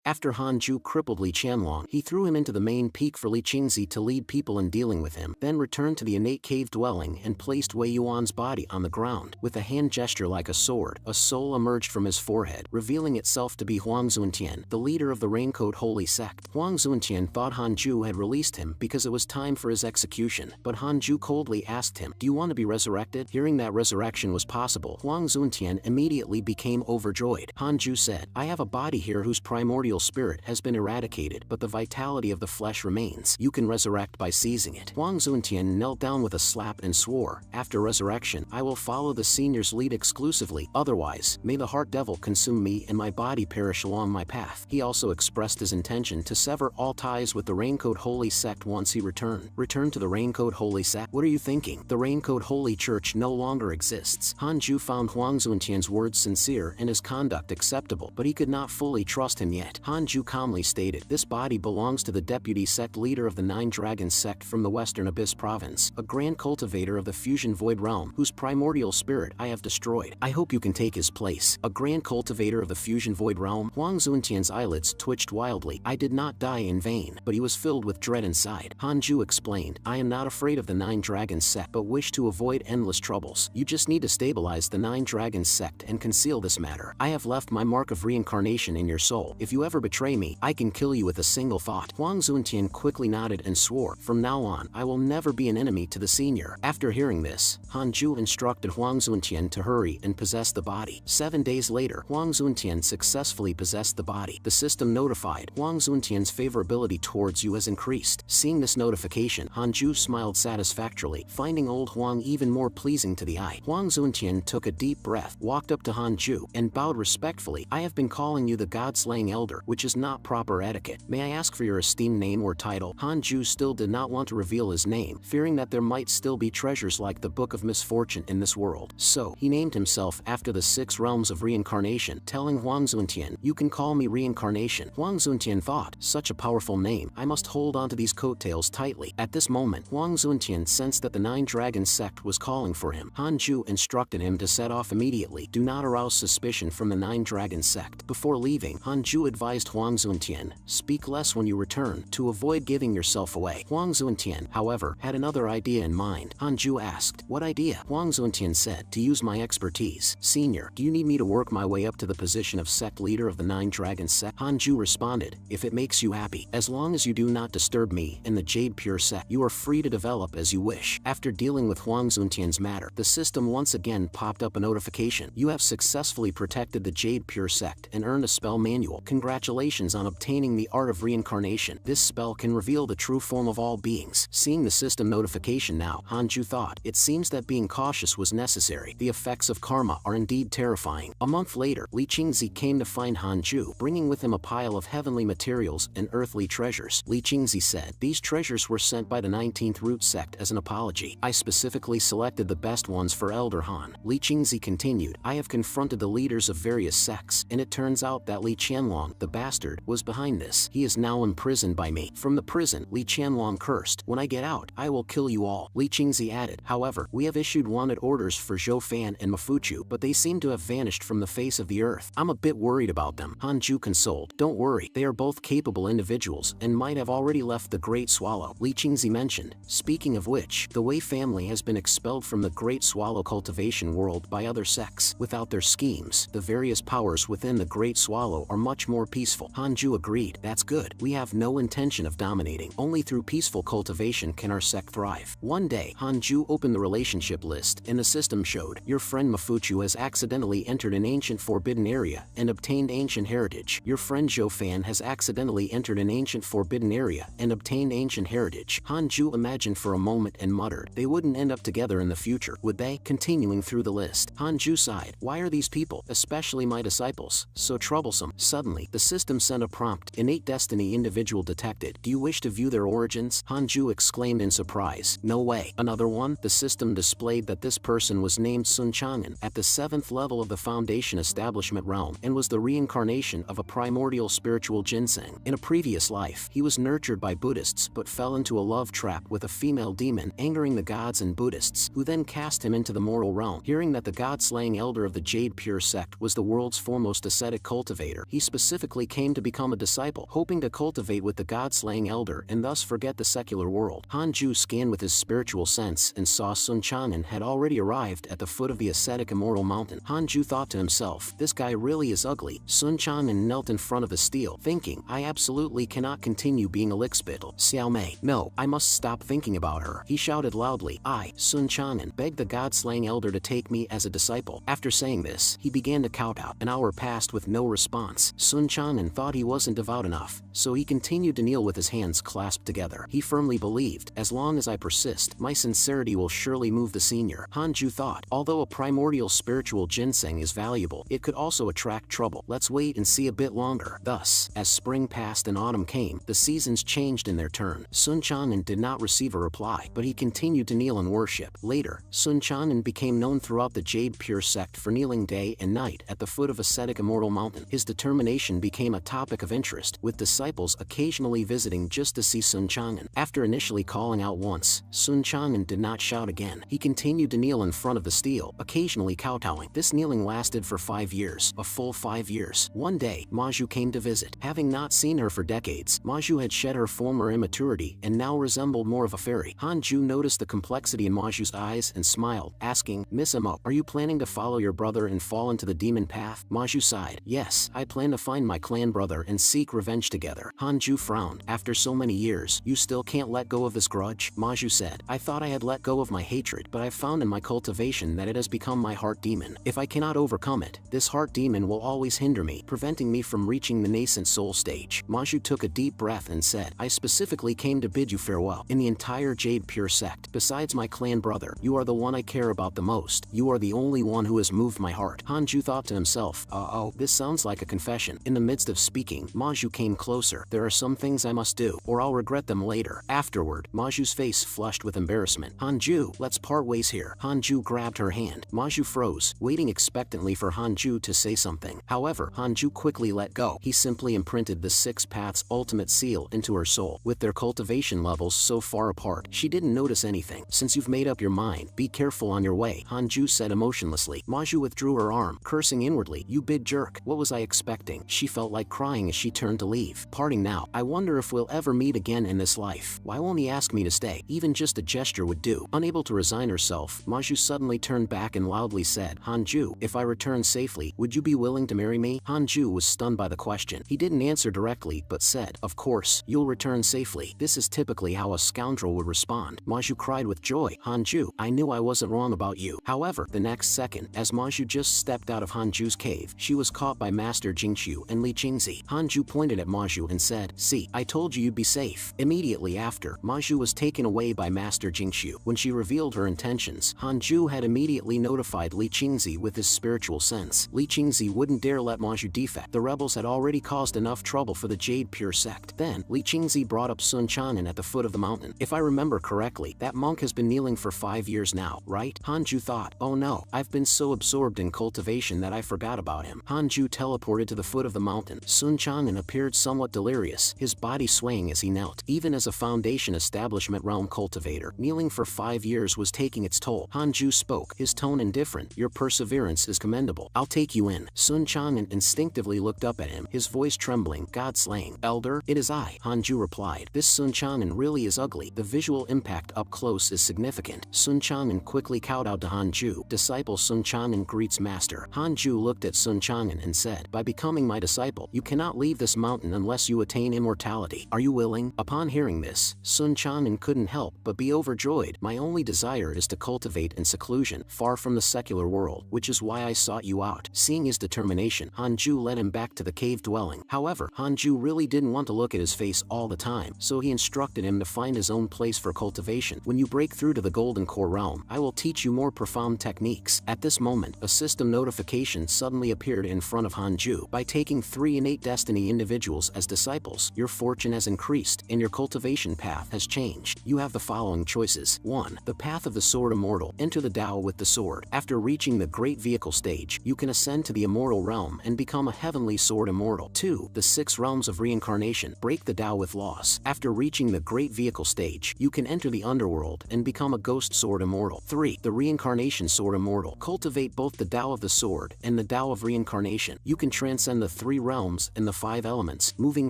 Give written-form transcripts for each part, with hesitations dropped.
After Hanju crippled Li Qianlong, he threw him into the main peak for Li Qingzi to lead people in dealing with him, then returned to the innate cave dwelling and placed Wei Yuan's body on the ground. With a hand gesture like a sword, a soul emerged from his forehead, revealing itself to be Huang Zuntian, the leader of the Raincoat Holy Sect. Huang Zuntian thought Hanju had released him because it was time for his execution, but Hanju coldly asked him, "Do you want to be resurrected?" Hearing that resurrection was possible, Huang Zuntian immediately became overjoyed. Hanju said, "I have a body here whose primordial spirit has been eradicated, but the vitality of the flesh remains. You can resurrect by seizing it." Huang Zuntian knelt down with a slap and swore, "After resurrection, I will follow the senior's lead exclusively, otherwise, may the heart devil consume me and my body perish along my path." He also expressed his intention to sever all ties with the Raincoat Holy Sect once he returned. Return to the Raincoat Holy Sect? What are you thinking? The Raincoat Holy Church no longer exists. Hanju found Huang Zuntian's words sincere and his conduct acceptable, but he could not fully trust him yet. Hanju calmly stated, "This body belongs to the deputy sect leader of the Nine Dragons sect from the Western Abyss province, a grand cultivator of the Fusion Void Realm, whose primordial spirit I have destroyed. I hope you can take his place." A grand cultivator of the Fusion Void Realm? Huang Zuntian's eyelids twitched wildly. "I did not die in vain," but he was filled with dread inside. Hanju explained, "I am not afraid of the Nine Dragons sect, but wish to avoid endless troubles. You just need to stabilize the Nine Dragons sect and conceal this matter. I have left my mark of reincarnation in your soul. If you ever betray me, I can kill you with a single thought." Huang Zuntian quickly nodded and swore, "From now on, I will never be an enemy to the senior." After hearing this, Hanju instructed Huang Zuntian to hurry and possess the body. 7 days later, Huang Zuntian successfully possessed the body. The system notified, "Huang Zuntian's favorability towards you has increased." Seeing this notification, Hanju smiled satisfactorily, finding old Huang even more pleasing to the eye. Huang Zuntian took a deep breath, walked up to Hanju, and bowed respectfully. "I have been calling you the God-slaying elder, which is not proper etiquette. May I ask for your esteemed name or title?" Hanju still did not want to reveal his name, fearing that there might still be treasures like the Book of Misfortune in this world. So, he named himself after the 6 realms of reincarnation, telling Huang Zuntian, "You can call me Reincarnation." Huang Zuntian thought, "Such a powerful name, I must hold onto these coattails tightly." At this moment, Huang Zuntian sensed that the Nine Dragons sect was calling for him. Hanju instructed him to set off immediately. "Do not arouse suspicion from the Nine Dragons sect." Before leaving, Hanju advised Huang Zuntian, "Speak less when you return, to avoid giving yourself away." Huang Zuntian, however, had another idea in mind. Hanju asked, "What idea?" Huang Zuntian said, "To use my expertise. Senior, do you need me to work my way up to the position of sect leader of the Nine Dragons sect?" Hanju responded, "If it makes you happy. As long as you do not disturb me and the Jade Pure sect, you are free to develop as you wish." After dealing with Huang Zuntian's matter, the system once again popped up a notification. "You have successfully protected the Jade Pure sect and earned a spell manual. Congratulations on obtaining the Art of Reincarnation. This spell can reveal the true form of all beings." Seeing the system notification now, Hanju thought, "It seems that being cautious was necessary. The effects of karma are indeed terrifying." A month later, Li Qingzi came to find Hanju, bringing with him a pile of heavenly materials and earthly treasures. Li Qingzi said, "These treasures were sent by the 19th Root sect as an apology. I specifically selected the best ones for Elder Han." Li Qingzi continued, "I have confronted the leaders of various sects, and it turns out that Li Qianlong, the bastard, was behind this. He is now imprisoned by me." From the prison, Li Qianlong cursed, "When I get out, I will kill you all." Li Qingzi added, "However, we have issued wanted orders for Zhou Fan and Mafuchu, but they seem to have vanished from the face of the earth. I'm a bit worried about them." Hanju consoled, "Don't worry, they are both capable individuals and might have already left the Great Swallow." Li Qingzi mentioned, "Speaking of which, the Wei family has been expelled from the Great Swallow cultivation world by other sects. Without their schemes, the various powers within the Great Swallow are much more peaceful." Hanju agreed, "That's good. We have no intention of dominating. Only through peaceful cultivation can our sect thrive." One day, Hanju opened the relationship list, and the system showed, "Your friend Mafuchu has accidentally entered an ancient forbidden area and obtained ancient heritage. Your friend Zhou Fan has accidentally entered an ancient forbidden area and obtained ancient heritage." Hanju imagined for a moment and muttered, "They wouldn't end up together in the future, would they?" Continuing through the list, Hanju sighed, "Why are these people, especially my disciples, so troublesome?" Suddenly, the system sent a prompt, "Innate destiny individual detected. Do you wish to view their origins?" Hanju exclaimed in surprise, "No way." Another one, the system displayed that this person was named Sun Chang'an, at the 7th level of the Foundation Establishment realm, and was the reincarnation of a primordial spiritual ginseng. In a previous life, he was nurtured by Buddhists but fell into a love trap with a female demon, angering the gods and Buddhists, who then cast him into the mortal realm. Hearing that the god-slaying elder of the Jade Pure sect was the world's foremost ascetic cultivator, he specifically specifically came to become a disciple, hoping to cultivate with the god-slaying elder and thus forget the secular world. Hanju scanned with his spiritual sense and saw Sun Chanen had already arrived at the foot of the ascetic immortal mountain. Hanju thought to himself, this guy really is ugly. Sun Chanen knelt in front of the stele, thinking, I absolutely cannot continue being a lickspittle. Xiao Mei, no, I must stop thinking about her. He shouted loudly, I, Sun Chanen, beg the god-slaying elder to take me as a disciple. After saying this, he began to kowtow. An hour passed with no response. Sun Chanen thought he wasn't devout enough, so he continued to kneel with his hands clasped together. He firmly believed, as long as I persist, my sincerity will surely move the senior. Hanju thought, although a primordial spiritual ginseng is valuable, it could also attract trouble. Let's wait and see a bit longer. Thus, as spring passed and autumn came, the seasons changed in their turn. Sun Chanen did not receive a reply, but he continued to kneel and worship. Later, Sun Chanen became known throughout the Jade Pure sect for kneeling day and night at the foot of ascetic immortal mountain. His determination became a topic of interest, with disciples occasionally visiting just to see Sun Chanen. After initially calling out once, Sun Chanen did not shout again. He continued to kneel in front of the stele, occasionally kowtowing. This kneeling lasted for 5 years, a full 5 years. One day, Maju came to visit. Having not seen her for decades, Maju had shed her former immaturity and now resembled more of a fairy. Hanju noticed the complexity in Maju's eyes and smiled, asking, Miss Amo, are you planning to follow your brother and fall into the demon path? Maju sighed. Yes, I plan to find my clan brother and seek revenge together. Hanju frowned. After so many years, you still can't let go of this grudge? Maju said, I thought I had let go of my hatred, but I've found in my cultivation that it has become my heart demon. If I cannot overcome it, this heart demon will always hinder me, preventing me from reaching the nascent soul stage. Maju took a deep breath and said, I specifically came to bid you farewell. In the entire Jade Pure sect, besides my clan brother, you are the one I care about the most. You are the only one who has moved my heart. Hanju thought to himself, uh-oh, this sounds like a confession. In the midst of speaking, Maju came closer. There are some things I must do, or I'll regret them later. Afterward, Maju's face flushed with embarrassment. Hanju, let's part ways here. Hanju grabbed her hand. Maju froze, waiting expectantly for Hanju to say something. However, Hanju quickly let go. He simply imprinted the Six Paths ultimate seal into her soul. With their cultivation levels so far apart, she didn't notice anything. Since you've made up your mind, be careful on your way, Hanju said emotionlessly. Maju withdrew her arm, cursing inwardly. You big jerk. What was I expecting? She felt like crying as she turned to leave. Parting now. I wonder if we'll ever meet again in this life. Why won't he ask me to stay? Even just a gesture would do. Unable to resign herself, Maju suddenly turned back and loudly said, Hanju, if I return safely, would you be willing to marry me? Hanju was stunned by the question. He didn't answer directly, but said, of course, you'll return safely. This is typically how a scoundrel would respond. Maju cried with joy. Hanju, I knew I wasn't wrong about you. However, the next second, as Maju just stepped out of Hanju's cave, she was caught by Master Jingqiu and Li Qingzi. Hanju pointed at Maju and said, see, I told you you'd be safe. Immediately after, Maju was taken away by Master Jingqiu. When she revealed her intentions, Hanju had immediately notified Li Qingzi with his spiritual sense. Li Qingzi wouldn't dare let Maju defect. The rebels had already caused enough trouble for the Jade Pure sect. Then, Li Qingzi brought up Sun Chanen at the foot of the mountain. If I remember correctly, that monk has been kneeling for 5 years now, right? Hanju thought, oh no, I've been so absorbed in cultivation that I forgot about him. Hanju teleported to the foot of the mountain. Sun Chanen appeared somewhat delirious, his body swaying as he knelt. Even as a Foundation Establishment realm cultivator, kneeling for 5 years was taking its toll. Hanju spoke, his tone indifferent. Your perseverance is commendable. I'll take you in. Sun Chanen instinctively looked up at him, his voice trembling. God-slaying elder, it is I. Hanju replied. This Sun Chanen really is ugly. The visual impact up close is significant. Sun Chanen quickly kowtowed to Hanju. Disciple Sun Chanen greets master. Hanju looked at Sun Chanen and said, by becoming my disciple, you cannot leave this mountain unless you attain immortality. Are you willing? Upon hearing this, Sun Chanen couldn't help but be overjoyed. My only desire is to cultivate in seclusion, far from the secular world, which is why I sought you out. Seeing his determination, Hanju led him back to the cave dwelling. However, Hanju really didn't want to look at his face all the time, so he instructed him to find his own place for cultivation. When you break through to the Golden Core realm, I will teach you more profound techniques. At this moment, a system notification suddenly appeared in front of Hanju. By taking 3 innate destiny individuals as disciples, your fortune has increased, and your cultivation path has changed. You have the following choices. 1. The Path of the Sword Immortal. Enter the Tao with the sword. After reaching the Great Vehicle stage, you can ascend to the Immortal Realm and become a Heavenly Sword Immortal. 2. The 6 Realms of Reincarnation. Break the Tao with loss. After reaching the Great Vehicle stage, you can enter the Underworld and become a Ghost Sword Immortal. 3. The Reincarnation Sword Immortal. Cultivate both the Tao of the Sword and the Tao of Reincarnation. You can transcend the 3 realms, and the 5 elements, moving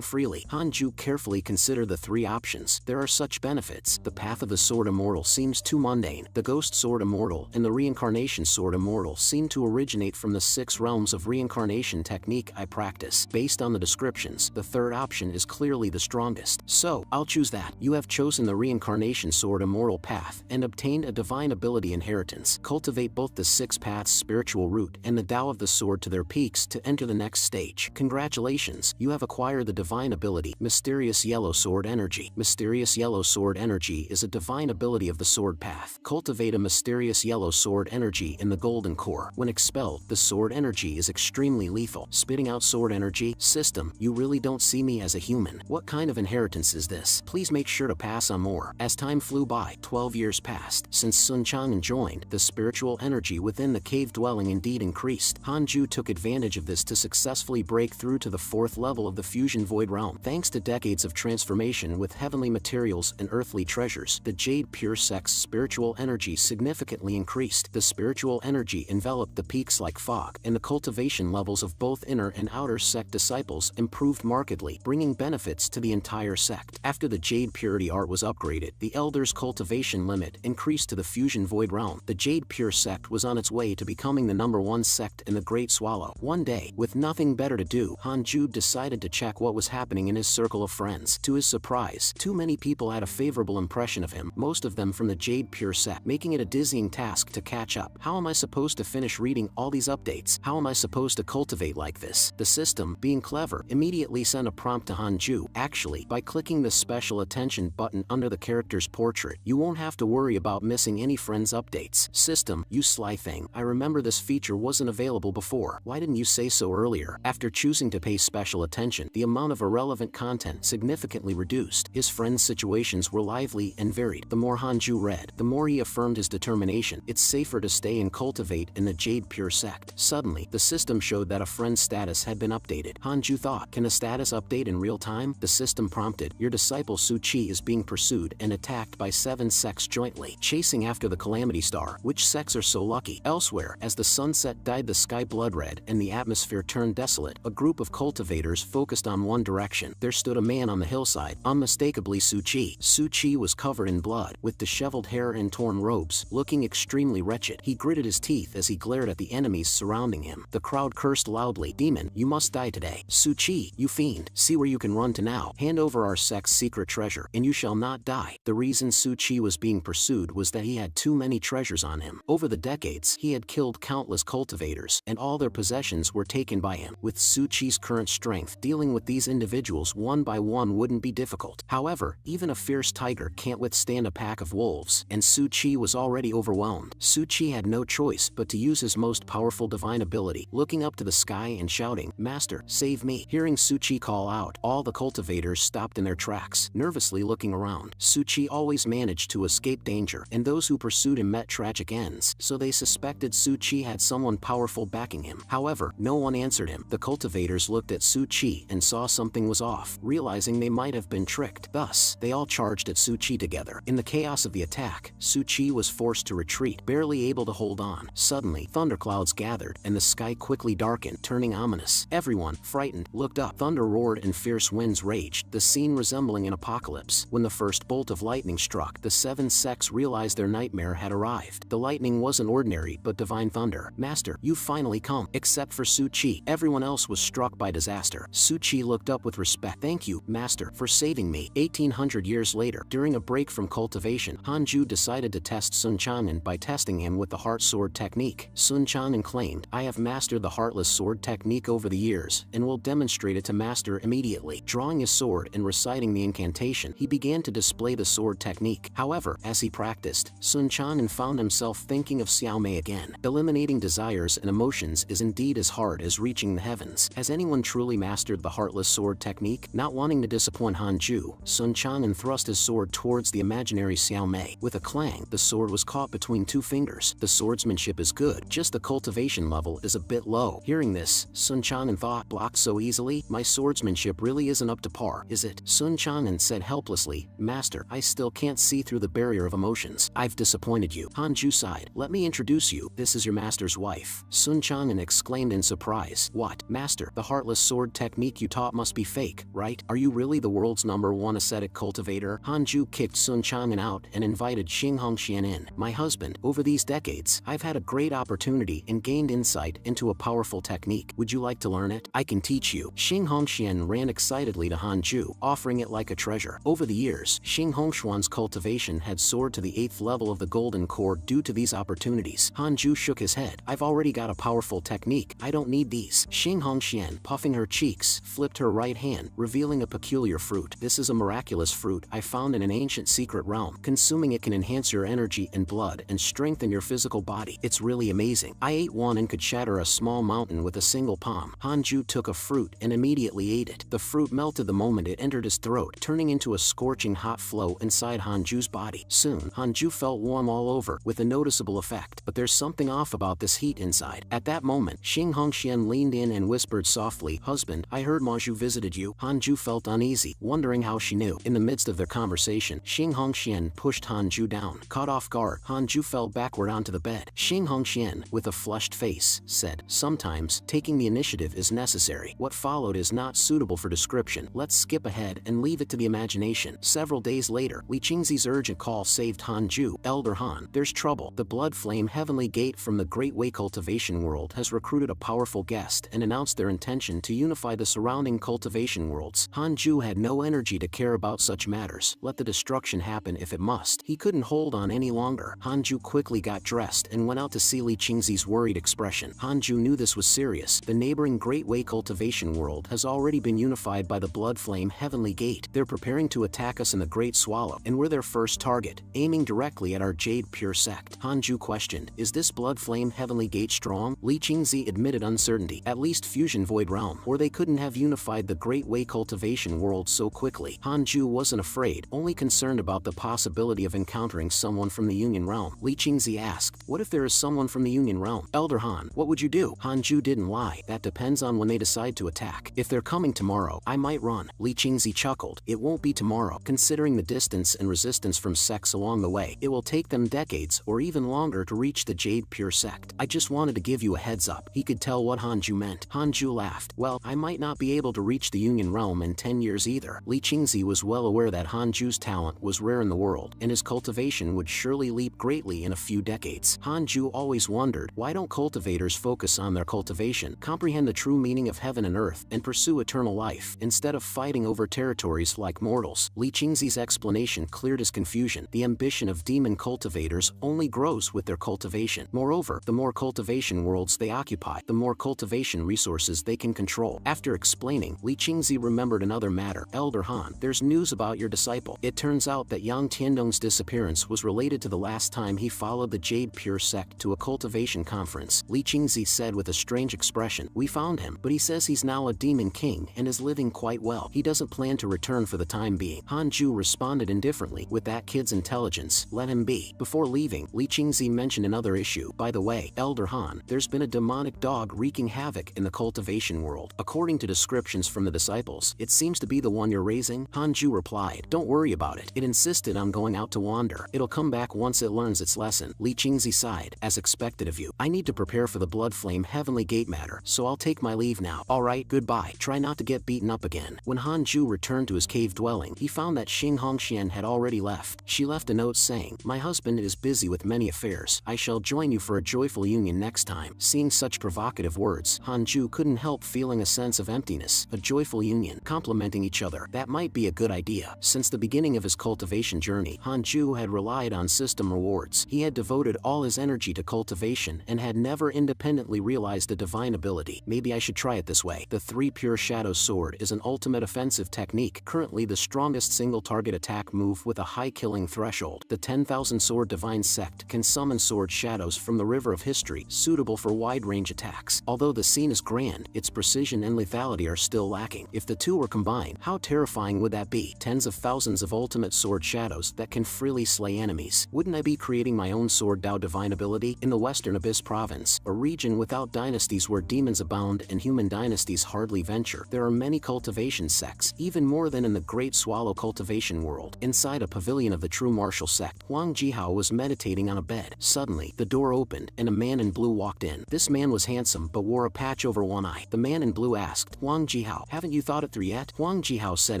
freely. Hanju carefully considered the 3 options. There are such benefits. The path of the Sword Immortal seems too mundane. The Ghost Sword Immortal and the Reincarnation Sword Immortal seem to originate from the 6 realms of reincarnation technique I practice. Based on the descriptions, the 3rd option is clearly the strongest. So, I'll choose that. You have chosen the Reincarnation Sword Immortal path and obtained a divine ability inheritance. Cultivate both the 6 paths spiritual root and the Tao of the sword to their peaks to enter the next stage. Congratulations, you have acquired the divine ability, Mysterious Yellow Sword Energy. Mysterious Yellow Sword Energy is a divine ability of the sword path. Cultivate a Mysterious Yellow Sword Energy in the Golden Core. When expelled, the sword energy is extremely lethal. Spitting out sword energy. System, you really don't see me as a human. What kind of inheritance is this? Please make sure to pass on more. As time flew by, 12 years passed. Since Sun Chang'an joined, the spiritual energy within the cave dwelling indeed increased. Hanju took advantage of this to successfully break through to the 4th level of the Fusion Void Realm. Thanks to decades of transformation with heavenly materials and earthly treasures, the Jade Pure Sect's spiritual energy significantly increased. The spiritual energy enveloped the peaks like fog, and the cultivation levels of both inner and outer sect disciples improved markedly, bringing benefits to the entire sect. After the Jade Purity art was upgraded, the Elders' cultivation limit increased to the Fusion Void Realm. The Jade Pure Sect was on its way to becoming the #1 sect in the Great Swallow. One day, with nothing better to do, Hanju decided to check what was happening in his circle of friends. To his surprise, too many people had a favorable impression of him, most of them from the Jade Pure sect, making it a dizzying task to catch up. How am I supposed to finish reading all these updates? How am I supposed to cultivate like this? The system, being clever, immediately sent a prompt to Hanju. Actually, by clicking the special attention button under the character's portrait, you won't have to worry about missing any friends' updates. System, you sly thing. I remember this feature wasn't available before. Why didn't you say so earlier? After choosing to pay special attention, the amount of irrelevant content significantly reduced. His friends' situations were lively and varied. The more Hanju read, the more he affirmed his determination. It's safer to stay and cultivate in the Jade Pure sect. Suddenly, the system showed that a friend's status had been updated. Hanju thought, can a status update in real time? The system prompted, your disciple Su Chi is being pursued and attacked by 7 sects jointly, chasing after the Calamity Star. Which sects are so lucky? Elsewhere, as the sunset dyed the sky blood red and the atmosphere turned desolate, a group of cultivators focused on one direction. There stood a man on the hillside, unmistakably Su Chi. Su Chi was covered in blood, with disheveled hair and torn robes, looking extremely wretched. He gritted his teeth as he glared at the enemies surrounding him. The crowd cursed loudly, demon, you must die today. Su Chi, you fiend, see where you can run to now. Hand over our sect's secret treasure, and you shall not die. The reason Su Chi was being pursued was that he had too many treasures on him. Over the decades, he had killed countless cultivators, and all their possessions were taken by him. With Su Chi's current strength, dealing with these individuals one by one wouldn't be difficult. However, even a fierce tiger can't withstand a pack of wolves, and Su Chi was already overwhelmed. Su Chi had no choice but to use his most powerful divine ability, looking up to the sky and shouting, Master, save me. Hearing Su Chi call out, all the cultivators stopped in their tracks, nervously looking around. Su Chi always managed to escape danger, and those who pursued him met tragic ends, so they suspected Su Chi had someone powerful backing him. However, no one answered him. The cultivators looked at Su Chi and saw something was off, realizing they might have been tricked. Thus, they all charged at Su Chi together. In the chaos of the attack, Su Chi was forced to retreat, barely able to hold on. Suddenly, thunderclouds gathered, and the sky quickly darkened, turning ominous. Everyone, frightened, looked up. Thunder roared and fierce winds raged, the scene resembling an apocalypse. When the first bolt of lightning struck, the 7 sects realized their nightmare had arrived. The lightning wasn't ordinary, but divine thunder. Master, you've finally come. Except for Su Chi, everyone else was struck by disaster. Su Chi looked up with respect. Thank you, Master, for saving me. 1800 years later, during a break from cultivation, Hanju decided to test Sun Chang'an by testing him with the Heart Sword technique. Sun Chang'an claimed, I have mastered the Heartless Sword technique over the years, and will demonstrate it to Master immediately. Drawing his sword and reciting the incantation, he began to display the sword technique. However, as he practiced, Sun Chang'an found himself thinking of Xiao Mei again. Eliminating desires and emotions is indeed as hard as reaching the heavens. Has anyone truly mastered the Heartless Sword technique? Not wanting to disappoint Hanju, Sun Chang'an thrust his sword towards the imaginary Xiao Mei. With a clang, the sword was caught between 2 fingers. The swordsmanship is good, just the cultivation level is a bit low. Hearing this, Sun Chang'an thought, blocked so easily? My swordsmanship really isn't up to par, is it? Sun Chang'an said helplessly, Master, I still can't see through the barrier of emotions. I've disappointed you. Hanju sighed. Let me introduce you. This is your master's wife. Sun Chang'an exclaimed in surprise. What? Master, cultivator. The heartless sword technique you taught must be fake, right? Are you really the world's #1 ascetic cultivator? Hanju kicked Sun Chang'an out and invited Xing Hongxian in. My husband, over these decades, I've had a great opportunity and gained insight into a powerful technique. Would you like to learn it? I can teach you. Xing Hongxian ran excitedly to Hanju, offering it like a treasure. Over the years, Xing Hongxian's cultivation had soared to the 8th level of the golden core due to these opportunities. Hanju shook his head. I've already got a powerful technique. I don't need these. Xing Hongxian, puffing her cheeks, flipped her right hand, revealing a peculiar fruit. This is a miraculous fruit I found in an ancient secret realm. Consuming it can enhance your energy and blood and strengthen your physical body. It's really amazing. I ate one and could shatter a small mountain with a single palm. Hanju took a fruit and immediately ate it. The fruit melted the moment it entered his throat, turning into a scorching hot flow inside Hanju's body. Soon, Hanju felt warm all over, with a noticeable effect. But there's something off about this heat inside. At that moment, Xing Hongxian leaned in and whispered softly, "Husband, I heard Manju visited you." Hanju felt uneasy, wondering how she knew. In the midst of their conversation, Xing Hongxian pushed Hanju down. Caught off guard, Hanju fell backward onto the bed. Xing Hongxian, with a flushed face, said, "Sometimes, taking the initiative is necessary." What followed is not suitable for description. Let's skip ahead and leave it to the imagination. Several days later, Li Qingzi's urgent call saved Hanju. "Elder Han, there's trouble. The Blood Flame Heavenly Gate from the Great Way cultivation world has recruited a powerful guest and announced their intention to unify the surrounding cultivation worlds." Hanju had no energy to care about such matters. Let the destruction happen if it must. He couldn't hold on any longer. Hanju quickly got dressed and went out to see Li Qingzi's worried expression. Hanju knew this was serious. The neighboring Great Way cultivation world has already been unified by the Blood Flame Heavenly Gate. They're preparing to attack us in the Great Swallow, and we're their first target, aiming directly at our Jade Pure sect. Hanju questioned, "Is this Blood Flame Heavenly Gate strong?" Li Qingzi admitted uncertainty. "At least Fusion Void Realm, or they couldn't have unified the Great Way cultivation world so quickly." Hanju wasn't afraid, only concerned about the possibility of encountering someone from the Union Realm. Li Qingzi asked, "What if there is someone from the Union Realm?" "Elder Han, what would you do?" Hanju didn't lie. "That depends on when they decide to attack. If they're coming tomorrow, I might run." Li Qingzi chuckled. "It won't be tomorrow. Considering the distance and resistance from sects along the way, it will take them decades or even longer to reach the Jade Pure sect. I just wanted to give you a heads up." He could tell what Hanju meant. Hanju laughed. "Well, I might not be able to reach the Union Realm in 10 years either." Li Qingzi was well aware that Hanju's talent was rare in the world, and his cultivation would surely leap greatly in a few decades. Hanju always wondered, why don't cultivators focus on their cultivation, comprehend the true meaning of heaven and earth, and pursue eternal life, instead of fighting over territories like mortals? Li Qingzi's explanation cleared his confusion. The ambition of demon cultivators only grows with their cultivation. Moreover, the more cultivation worlds they occupy, the more cultivation resources they can control. After explaining, Li Qingzi remembered another matter. "Elder Han, there's news about your disciple. It turns out that Yang Tiandong's disappearance was related to the last time he followed the Jade Pure sect to a cultivation conference." Li Qingzi said with a strange expression, "We found him, but he says he's now a demon king and is living quite well. He doesn't plan to return for the time being." Hanju responded indifferently, "With that kid's intelligence, let him be." Before leaving, Li Qingzi mentioned another issue. "By the way, Elder Han, there's been a demonic dog wreaking havoc in the cultivation world. According to descriptions from the disciples, it seems to be the one you're raising." Hanju replied, "Don't worry about it. It insisted on going out to wander. It'll come back once it learns its lesson." Li Qingzi sighed. "As expected of you. I need to prepare for the Blood Flame Heavenly Gate matter, so I'll take my leave now." "Alright, goodbye. Try not to get beaten up again." When Hanju returned to his cave dwelling, he found that Xing Hongxian had already left. She left a note saying, "My husband is busy with many affairs. I shall join you for a joyful union next time." Seeing such provocative words, Hanju couldn't help feeling a sense of emptiness. A joyful union, complementing each other. That might be a good idea. Since the beginning of his cultivation journey, Hanju had relied on system rewards. He had devoted all his energy to cultivation and had never independently realized a divine ability. "Maybe I should try it this way." The 3 Pure Shadow Sword is an ultimate offensive technique, currently the strongest single target attack move with a high killing threshold. The 10,000 Sword Divine Sect can summon sword shadows from the river of history, suitable for wide range attacks. Although the scene is grand, its precision and lethality are still lacking. If the two were combined, how terrifying would that be? Tens of thousands of ultimate sword shadows that can freely slay enemies. Wouldn't I be creating my own Sword Dao divine ability? In the Western Abyss Province, a region without dynasties where demons abound and human dynasties hardly venture, there are many cultivation sects, even more than in the Great Swallow cultivation world. Inside a pavilion of the true martial sect, Huang Jihao was meditating on a bed. Suddenly, the door opened, and a man in blue walked in. This man was handsome but wore a patch over one I? The man in blue asked. Huang Jihao, haven't you thought it through yet? Huang Jihao said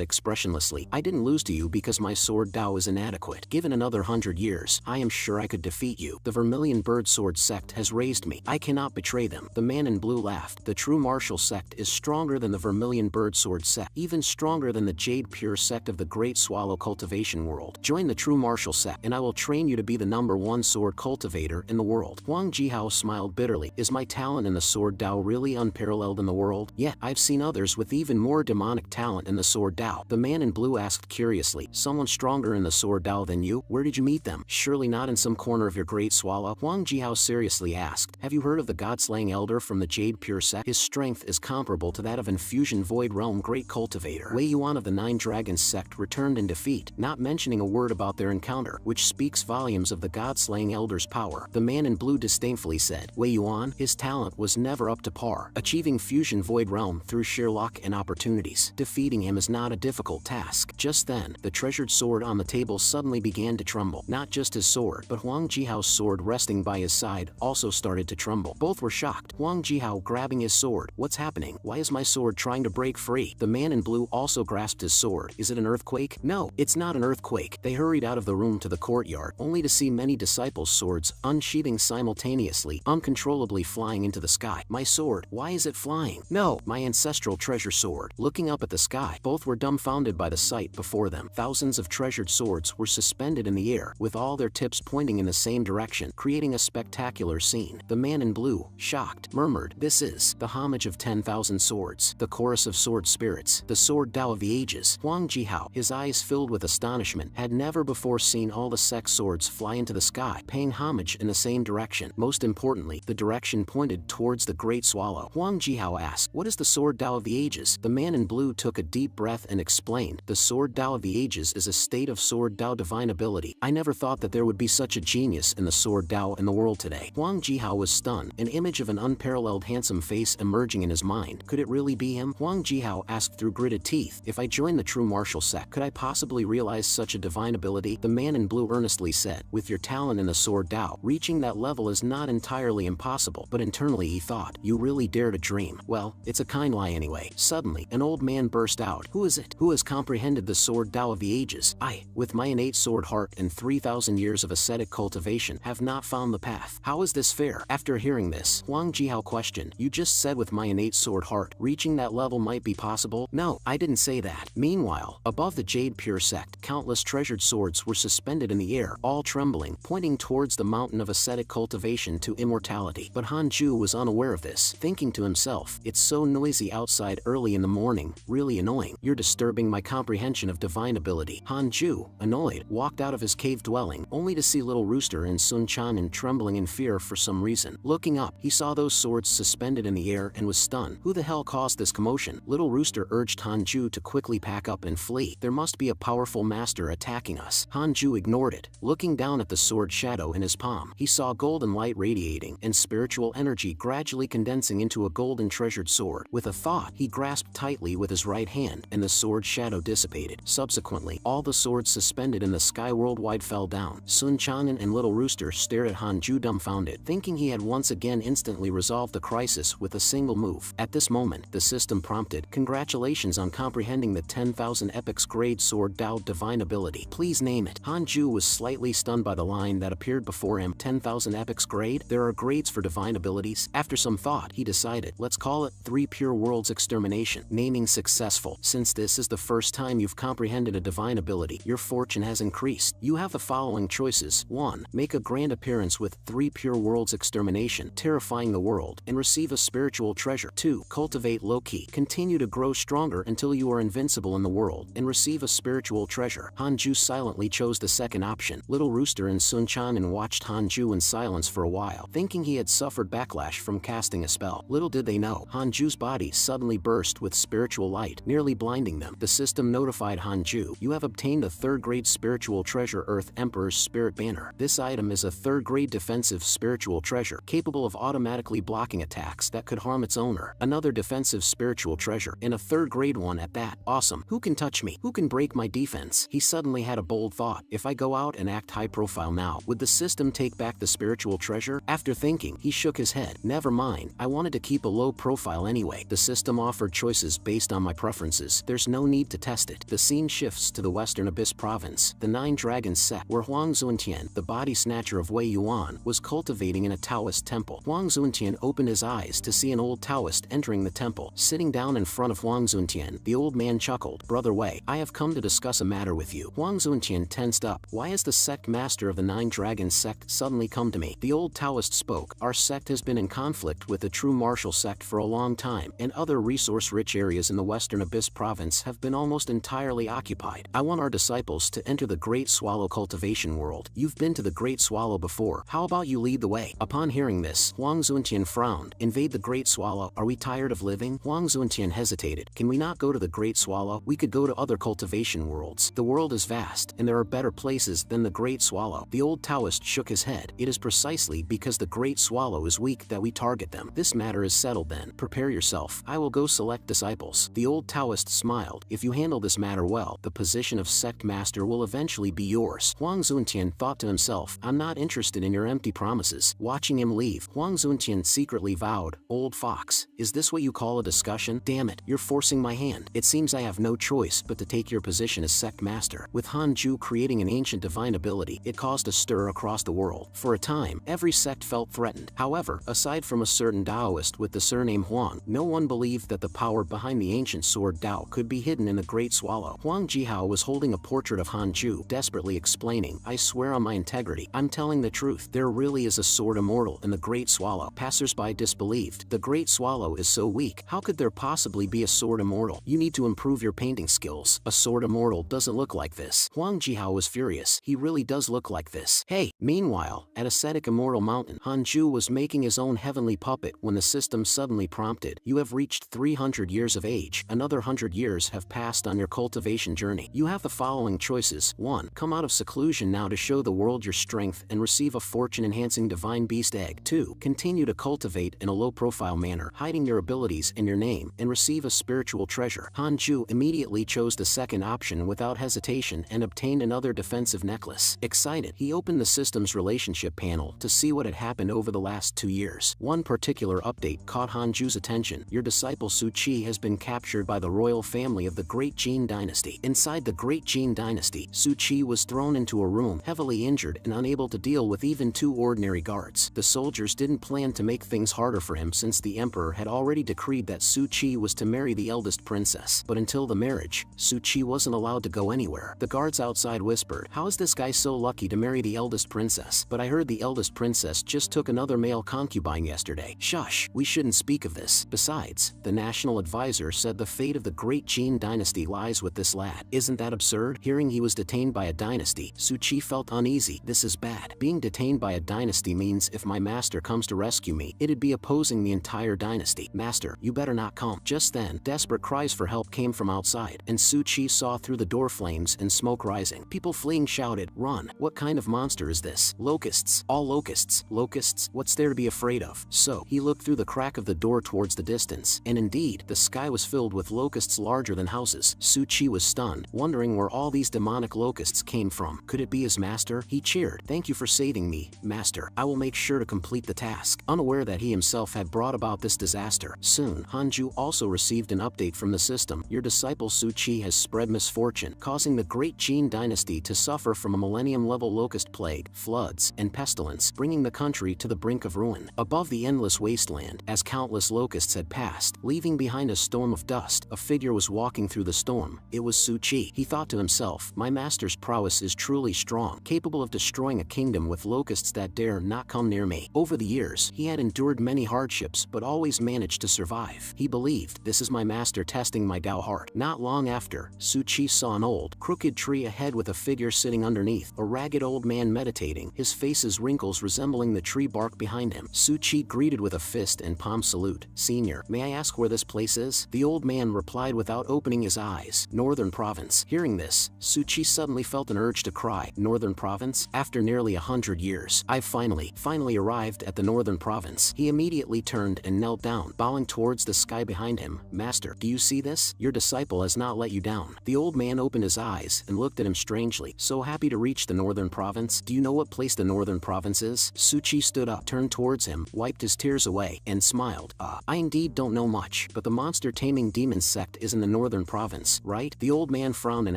expressionlessly. I didn't lose to you because my sword Dao is inadequate. Given another 100 years, I am sure I could defeat you. The Vermilion Bird Sword sect has raised me. I cannot betray them. The man in blue laughed. The true martial sect is stronger than the Vermilion Bird Sword sect, even stronger than the Jade Pure sect of the Great Swallow Cultivation World. Join the true martial sect, and I will train you to be the #1 sword cultivator in the world. Huang Jihao smiled bitterly. Is my talent in the sword Dao really unparalleled in the world? Yet, I've seen others with even more demonic talent in the sword Dao. The man in blue asked curiously. Someone stronger in the sword Dao than you? Where did you meet them? Surely not in some corner of your Great Swallow? Huang Jihao seriously asked. Have you heard of the God-slaying elder from the Jade Pure sect? His strength is comparable to that of Infusion Void Realm Great Cultivator. Wei Yuan of the Nine Dragons sect returned in defeat, not mentioning a word about their encounter, which speaks volumes of the God-slaying elder's power. The man in blue disdainfully said. Wei Yuan, his talent was never up to par, achieving Fusion Void Realm through sheer luck and opportunities. Defeating him is not a difficult task. Just then, the treasured sword on the table suddenly began to tremble. Not just his sword, but Huang Jihao's sword resting by his side also started to tremble. Both were shocked. Huang Jihao grabbing his sword. What's happening? Why is my sword trying to break free? The man in blue also grasped his sword. Is it an earthquake? No, it's not an earthquake. They hurried out of the room to the courtyard, only to see many disciples' swords unsheathing simultaneously, uncontrollably flying into the sky. My sword, why is it flying? No, my ancestral treasure sword. Looking up at the sky, both were dumbfounded by the sight before them. Thousands of treasured swords were suspended in the air, with all their tips pointing in the same direction, creating a spectacular scene. The man in blue, shocked, murmured, "This is the homage of 10,000 swords, the chorus of sword spirits, the sword Dao of the ages." Huang Jihao, his eyes filled with astonishment, had never before seen all the sect swords fly into the sky, paying homage in the same direction. Most importantly, the direction pointed towards the Great Swallow. Huang Jihao asked, "What is the sword Dao of the ages?" The man in blue took a deep breath and explained, "The sword Dao of the ages is a state of sword Dao divine ability. I never thought that there would be such a genius in the sword Dao in the world today." Huang Jihao was stunned, an image of an unparalleled handsome face emerging in his mind. Could it really be him? Huang Jihao asked through gritted teeth, "If I join the true martial sect, could I possibly realize such a divine ability?" The man in blue earnestly said, "With your talent in the sword Dao, reaching that level is not entirely impossible." But internally he thought, "You really dare to dream? Well, it's a kind lie anyway." Suddenly, an old man burst out. "Who is it? Who has comprehended the sword Dao of the ages? I, with my innate sword heart and 3,000 years of ascetic cultivation, have not found the path. How is this fair?" After hearing this, Huang Jihao questioned, "You just said with my innate sword heart, reaching that level might be possible?" "No, I didn't say that." Meanwhile, above the Jade Pure sect, countless treasured swords were suspended in the air, all trembling, pointing towards the mountain of ascetic cultivation to immortality. But Han Ju was unaware of this, thinking to himself, "It's so noisy outside early in the morning, really annoying. You're disturbing my comprehension of divine ability." Han Ju, annoyed, walked out of his cave dwelling, only to see Little Rooster and Sun Chanen trembling in fear for some reason. Looking up, he saw those swords suspended in the air and was stunned. Who the hell caused this commotion? Little Rooster urged Han Ju to quickly pack up and flee. There must be a powerful master attacking us. Han Ju ignored it. Looking down at the sword shadow in his palm, he saw golden light radiating and spiritual energy gradually condensing into a golden treasured sword. With a thought, he grasped tightly with his right hand, and the sword shadow dissipated. Subsequently, all the swords suspended in the sky worldwide fell down. Sun Chanen and Little Rooster stared at Han Ju dumbfounded, thinking he had once again instantly resolved the crisis with a single move. At this moment, the system prompted, "Congratulations on comprehending the 10,000 epics grade sword Dao divine ability. Please name it." Han Ju was slightly stunned by the line that appeared before him. 10,000 epics grade? There are grades for divine abilities? After some thought, he decided, let's call it 3 Pure Worlds Extermination. Naming successful. Since this is the first time you've comprehended a divine ability, your fortune has increased. You have the following choices. 1. Make a grand appearance with 3 Pure Worlds Extermination, terrifying the world, and receive a spiritual treasure. 2. Cultivate low-key. Continue to grow stronger until you are invincible in the world, and receive a spiritual treasure. Han Ju silently chose the second option. Little Rooster and Sun Chanen watched Han Ju in silence for a while, thinking he had suffered backlash from casting a spell. Little did they know, Han Ju's body suddenly burst with spiritual light, nearly blinding them. The system notified Han Ju, "You have obtained a 3rd grade spiritual treasure, Earth Emperor's Spirit Banner. This item is a 3rd grade defensive spiritual treasure, capable of automatically blocking attacks that could harm its owner. Another defensive spiritual treasure, and a 3rd grade one at that. Awesome. Who can touch me? Who can break my defense?" He suddenly had a bold thought. If I go out and act high profile now, would the system take back the spiritual treasure? After thinking, he shook his head. Never mind, I wanted to keep a low profile anyway. The system offered choices based on my preferences. There's no need to test it. The scene shifts to the Western Abyss province. The Nine Dragons sect, where Huang Zuntian, the body snatcher of Wei Yuan, was cultivating in a Taoist temple. Huang Zuntian opened his eyes to see an old Taoist entering the temple. Sitting down in front of Huang Zuntian, the old man chuckled. "Brother Wei, I have come to discuss a matter with you." Huang Zuntian tensed up. "Why has the sect master of the Nine Dragons sect suddenly come to me?" The old Taoist spoke. "Our sect has been in conflict with the true martial sect for a long time, and other resource-rich areas in the Western Abyss province have been almost entirely occupied. I want our disciples to enter the Great Swallow cultivation world. You've been to the Great Swallow before. How about you lead the way?" Upon hearing this, Huang Zuntian frowned. "Invade the Great Swallow? Are we tired of living?" Huang Zuntian hesitated. "Can we not go to the Great Swallow? We could go to other cultivation worlds. The world is vast, and there are better places than the Great Swallow." The old Taoist shook his head. "It is precisely because the Great Swallow is weak that we target them. This matter is settled then. Prepare yourself. I will go select disciples." The old Taoist smiled. "If you handle this matter well, the position of sect master will eventually be yours." Huang Zuntian thought to himself, "I'm not interested in your empty promises." Watching him leave, Huang Zuntian secretly vowed, "Old fox, is this what you call a discussion? Damn it, you're forcing my hand. It seems I have no choice but to take your position as sect master." With Hanju creating an ancient divine ability, it caused a stir across the world. For a time, every sect felt threatened. However, aside from a certain Taoist with the surname Huang, no one believed that the power behind the ancient sword Dao could be hidden in the Great Swallow. Huang Jihao was holding a portrait of Hanju, desperately explaining, "I swear on my integrity, I'm telling the truth. There really is a sword immortal in the Great Swallow." Passers-by disbelieved. "The Great Swallow is so weak. How could there possibly be a sword immortal? You need to improve your painting skills. A sword immortal doesn't look like this." Huang Jihao was furious. "He really does look like this. Hey!" Meanwhile, at Ascetic Immortal Mountain, Hanju was making his own heavenly puppet when the system suddenly prompted, "You have reached 300 years of age. Another 100 years have passed on your cultivation journey. You have the following choices. 1. Come out of seclusion now to show the world your strength and receive a fortune-enhancing divine beast egg. 2. Continue to cultivate in a low-profile manner, hiding your abilities and your name, and receive a spiritual treasure." Hanju immediately chose the second option without hesitation and obtained another defensive necklace. Excited, he opened the system's relationship panel to see what had happened over the last 2 years. One particular update caught Hanju's attention. "Your disciple Su Qi has been captured by the royal family of the Great Jin Dynasty." Inside the Great Jin Dynasty, Su Qi was thrown into a room, heavily injured and unable to deal with even 2 ordinary guards. The soldiers didn't plan to make things harder for him since the emperor had already decreed that Su Qi was to marry the eldest princess. But until the marriage, Su Qi wasn't allowed to go anywhere. The guards outside whispered, "How is this guy so lucky to marry the eldest princess? But I heard the eldest princess just took another male concubine yesterday." "Shush, we shouldn't speak of this. Besides, the national advisor said the fate of the Great Jin Dynasty lies with this lad." "Isn't that absurd?" Hearing he was detained by a dynasty, Su Qi felt uneasy. "This is bad. Being detained by a dynasty means if my master comes to rescue me, it'd be opposing the entire dynasty. Master, you better not come." Just then, desperate cries for help came from outside, and Su Qi saw through the door flames and smoke rising. People fleeing shouted, "Run! What kind of monster is this? Locusts! All locusts! Locusts! What's there to be afraid of?" So, he looked through the crack of the door towards the distance, and indeed, the sky was filled with locusts larger than houses. Su Qi was stunned, wondering where all these demonic locusts came from. Could it be his master? He cheered, "Thank you for saving me, master. I will make sure to complete the task." Unaware that he himself had brought about this disaster. Soon, Hanju also received an update from the system. "Your disciple Su Qi has spread misfortune, causing the Great Jin Dynasty to suffer from a millennium-level locust plague, floods, and pestilence, bringing the country to the brink of ruin." Above the endless wasteland, as countless locusts had passed, leaving behind a storm of dust, a figure was walking through the storm. It was Su Qi. He thought to himself, "My master's prowess is truly strong, capable of destroying a kingdom with locusts that dare not come near me." Over the years, he had endured many hardships but always managed to survive. He believed, "This is my master testing my Dao heart." Not long after, Su Qi saw an old, crooked tree ahead with a figure sitting underneath, a ragged old man meditating, his face's wrinkles resembling the tree bark behind him. Su Qi greeted with a fist and palm salute, "Senior, may I ask where this place is?" The old man replied without opening his eyes, "Northern Province." Hearing this, Su Qi suddenly felt an urge to cry, "Northern Province? After nearly 100 years, I've finally arrived at the Northern Province." He immediately turned and knelt down, bowing towards the sky behind him. "Master, do you see this? Your disciple has not let you down." The old man opened his eyes and looked at him strangely. "So happy to reach the Northern Province? Do you know what place the Northern Province is?" Su Qi stood up, turned towards him, wiped his tears away, and smiled. smiled. I indeed don't know much, but the monster-taming demon sect is in the northern province, right? The old man frowned and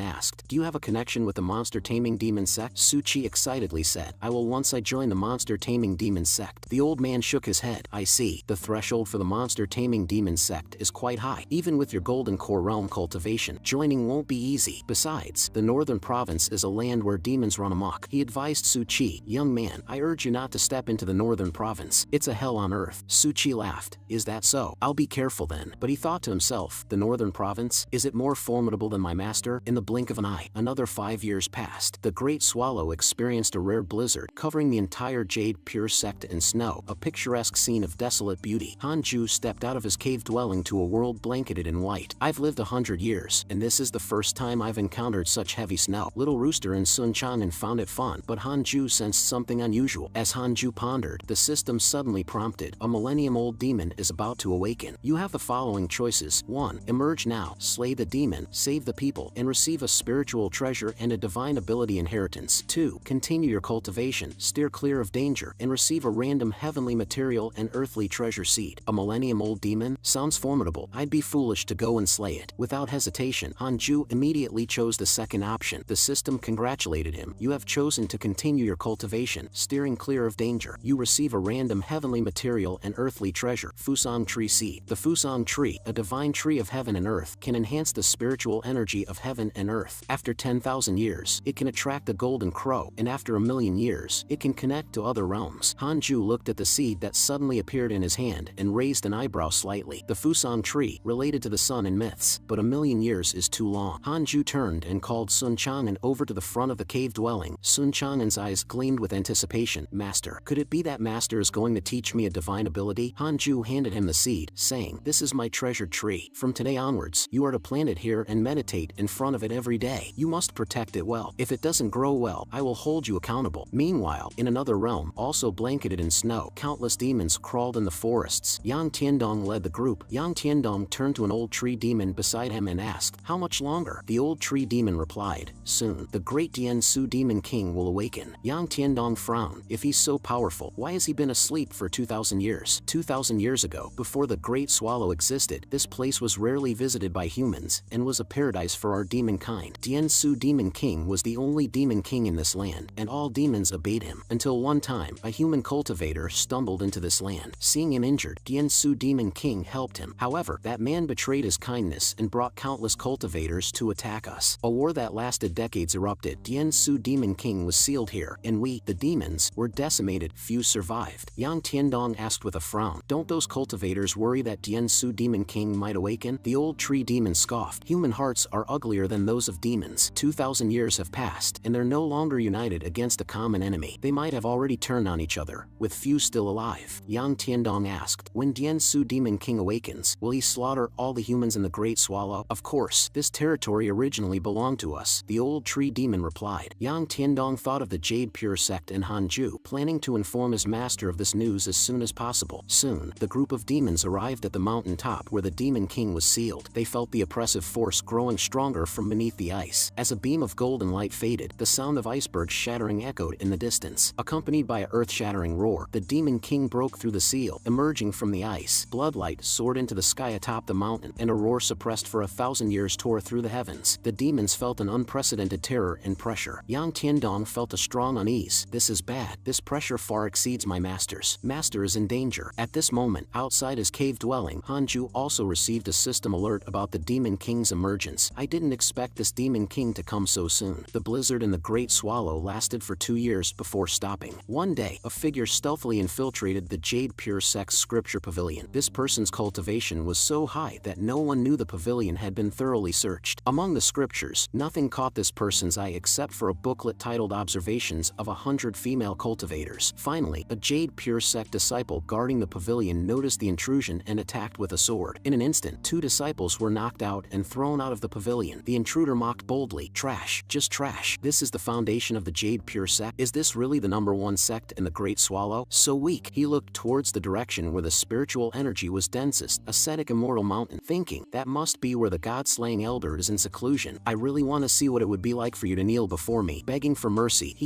asked, do you have a connection with the monster-taming demon sect? Suchi excitedly said, I will once I join the monster-taming demon sect. The old man shook his head. I see. The threshold for the monster-taming demon sect is quite high. Even with your golden core realm cultivation, joining won't be easy. Besides, the northern province is a land where demons run amok. He advised Suchi, young man, I urge you not to step into the northern province. It's a hell on earth. Suchi laughed. Is that so? I'll be careful then. But he thought to himself, the northern province? Is it more formidable than my master? In the blink of an eye, another 5 years passed. The Great Swallow experienced a rare blizzard, covering the entire Jade Pure sect in snow, a picturesque scene of desolate beauty. Hanju stepped out of his cave dwelling to a world blanketed in white. I've lived 100 years, and this is the first time I've encountered such heavy snow. Little Rooster and Sun Changan found it fun, but Hanju sensed something unusual. As Hanju pondered, the system suddenly prompted, a millennium-old demon is about to awaken. You have the following choices. 1. Emerge now, slay the demon, save the people, and receive a spiritual treasure and a divine ability inheritance. 2. Continue your cultivation, steer clear of danger, and receive a random heavenly material and earthly treasure seed. A millennium-old demon? Sounds formidable. I'd be foolish to go and slay it. Without hesitation, Hanju immediately chose the second option. The system congratulated him. You have chosen to continue your cultivation, steering clear of danger. You receive a random heavenly material and earthly treasure. Fusang Tree Seed. The Fusang Tree, a divine tree of heaven and earth, can enhance the spiritual energy of heaven and earth. After 10,000 years, it can attract a golden crow, and after 1,000,000 years, it can connect to other realms. Hanju looked at the seed that suddenly appeared in his hand and raised an eyebrow slightly. The Fusang Tree, related to the sun in myths, but 1,000,000 years is too long. Hanju turned and called Sun Changan over to the front of the cave dwelling. Sun Changan's eyes gleamed with anticipation. Master, could it be that Master is going to teach me a divine ability? Hanju handed him the seed, saying, this is my treasured tree. From today onwards, you are to plant it here and meditate in front of it every day. You must protect it well. If it doesn't grow well, I will hold you accountable. Meanwhile, in another realm, also blanketed in snow, countless demons crawled in the forests. Yang Tiandong led the group. Yang Tiandong turned to an old tree demon beside him and asked, how much longer? The old tree demon replied, soon. The great Dian Su Demon King will awaken. Yang Tiandong frowned. If he's so powerful, why has he been asleep for 2,000 years? 2,000 years ago, before the Great Swallow existed, this place was rarely visited by humans, and was a paradise for our demon kind. Dian Su Demon King was the only demon king in this land, and all demons obeyed him. Until one time, a human cultivator stumbled into this land. Seeing him injured, Dian Su Demon King helped him. However, that man betrayed his kindness and brought countless cultivators to attack us. A war that lasted decades erupted. Dian Su Demon King was sealed here, and we, the demons, were decimated. Few survived. Yang Tiandong asked with a frown, don't those cultivators worry that Dian Su Demon King might awaken? The old tree demon scoffed. Human hearts are uglier than those of demons. 2,000 years have passed, and they're no longer united against a common enemy. They might have already turned on each other, with few still alive. Yang Tiandong asked, when Dian Su Demon King awakens, will he slaughter all the humans in the Great Swallow? Of course, this territory originally belonged to us, the old tree demon replied. Yang Tiandong thought of the Jade Pure sect in Hanju, planning to inform his master of this news as soon as possible. Soon, the group of demons arrived at the mountain top where the Demon King was sealed. They felt the oppressive force growing stronger from beneath the ice. As a beam of golden light faded, the sound of icebergs shattering echoed in the distance. Accompanied by a earth-shattering roar, the Demon King broke through the seal, emerging from the ice. Bloodlight soared into the sky atop the mountain, and a roar suppressed for 1,000 years tore through the heavens. The demons felt an unprecedented terror and pressure. Yang Tiandong felt a strong unease. This is bad. This pressure far exceeds my master's. Master is in danger. At this moment, outside his cave dwelling, Hanju also received a system alert about the Demon King's emergence. I didn't expect this Demon King to come so soon. The blizzard in the Great Swallow lasted for 2 years before stopping. One day, a figure stealthily infiltrated the Jade Pure Sect's scripture pavilion. This person's cultivation was so high that no one knew the pavilion had been thoroughly searched. Among the scriptures, nothing caught this person's eye except for a booklet titled Observations of 100 Female Cultivators. Finally, a Jade Pure Sect disciple guarding the pavilion noticed the intrusion and attacked with a sword. In an instant, 2 disciples were knocked out and thrown out of the pavilion. The intruder mocked boldly, trash, just trash. This is the foundation of the Jade Pure Sect? Is this really the #1 sect in the Great Swallow? So weak. He looked towards the direction where the spiritual energy was densest, ascetic immortal mountain, thinking, that must be where the god-slaying elder is in seclusion. I really want to see what it would be like for you to kneel before me, begging for mercy.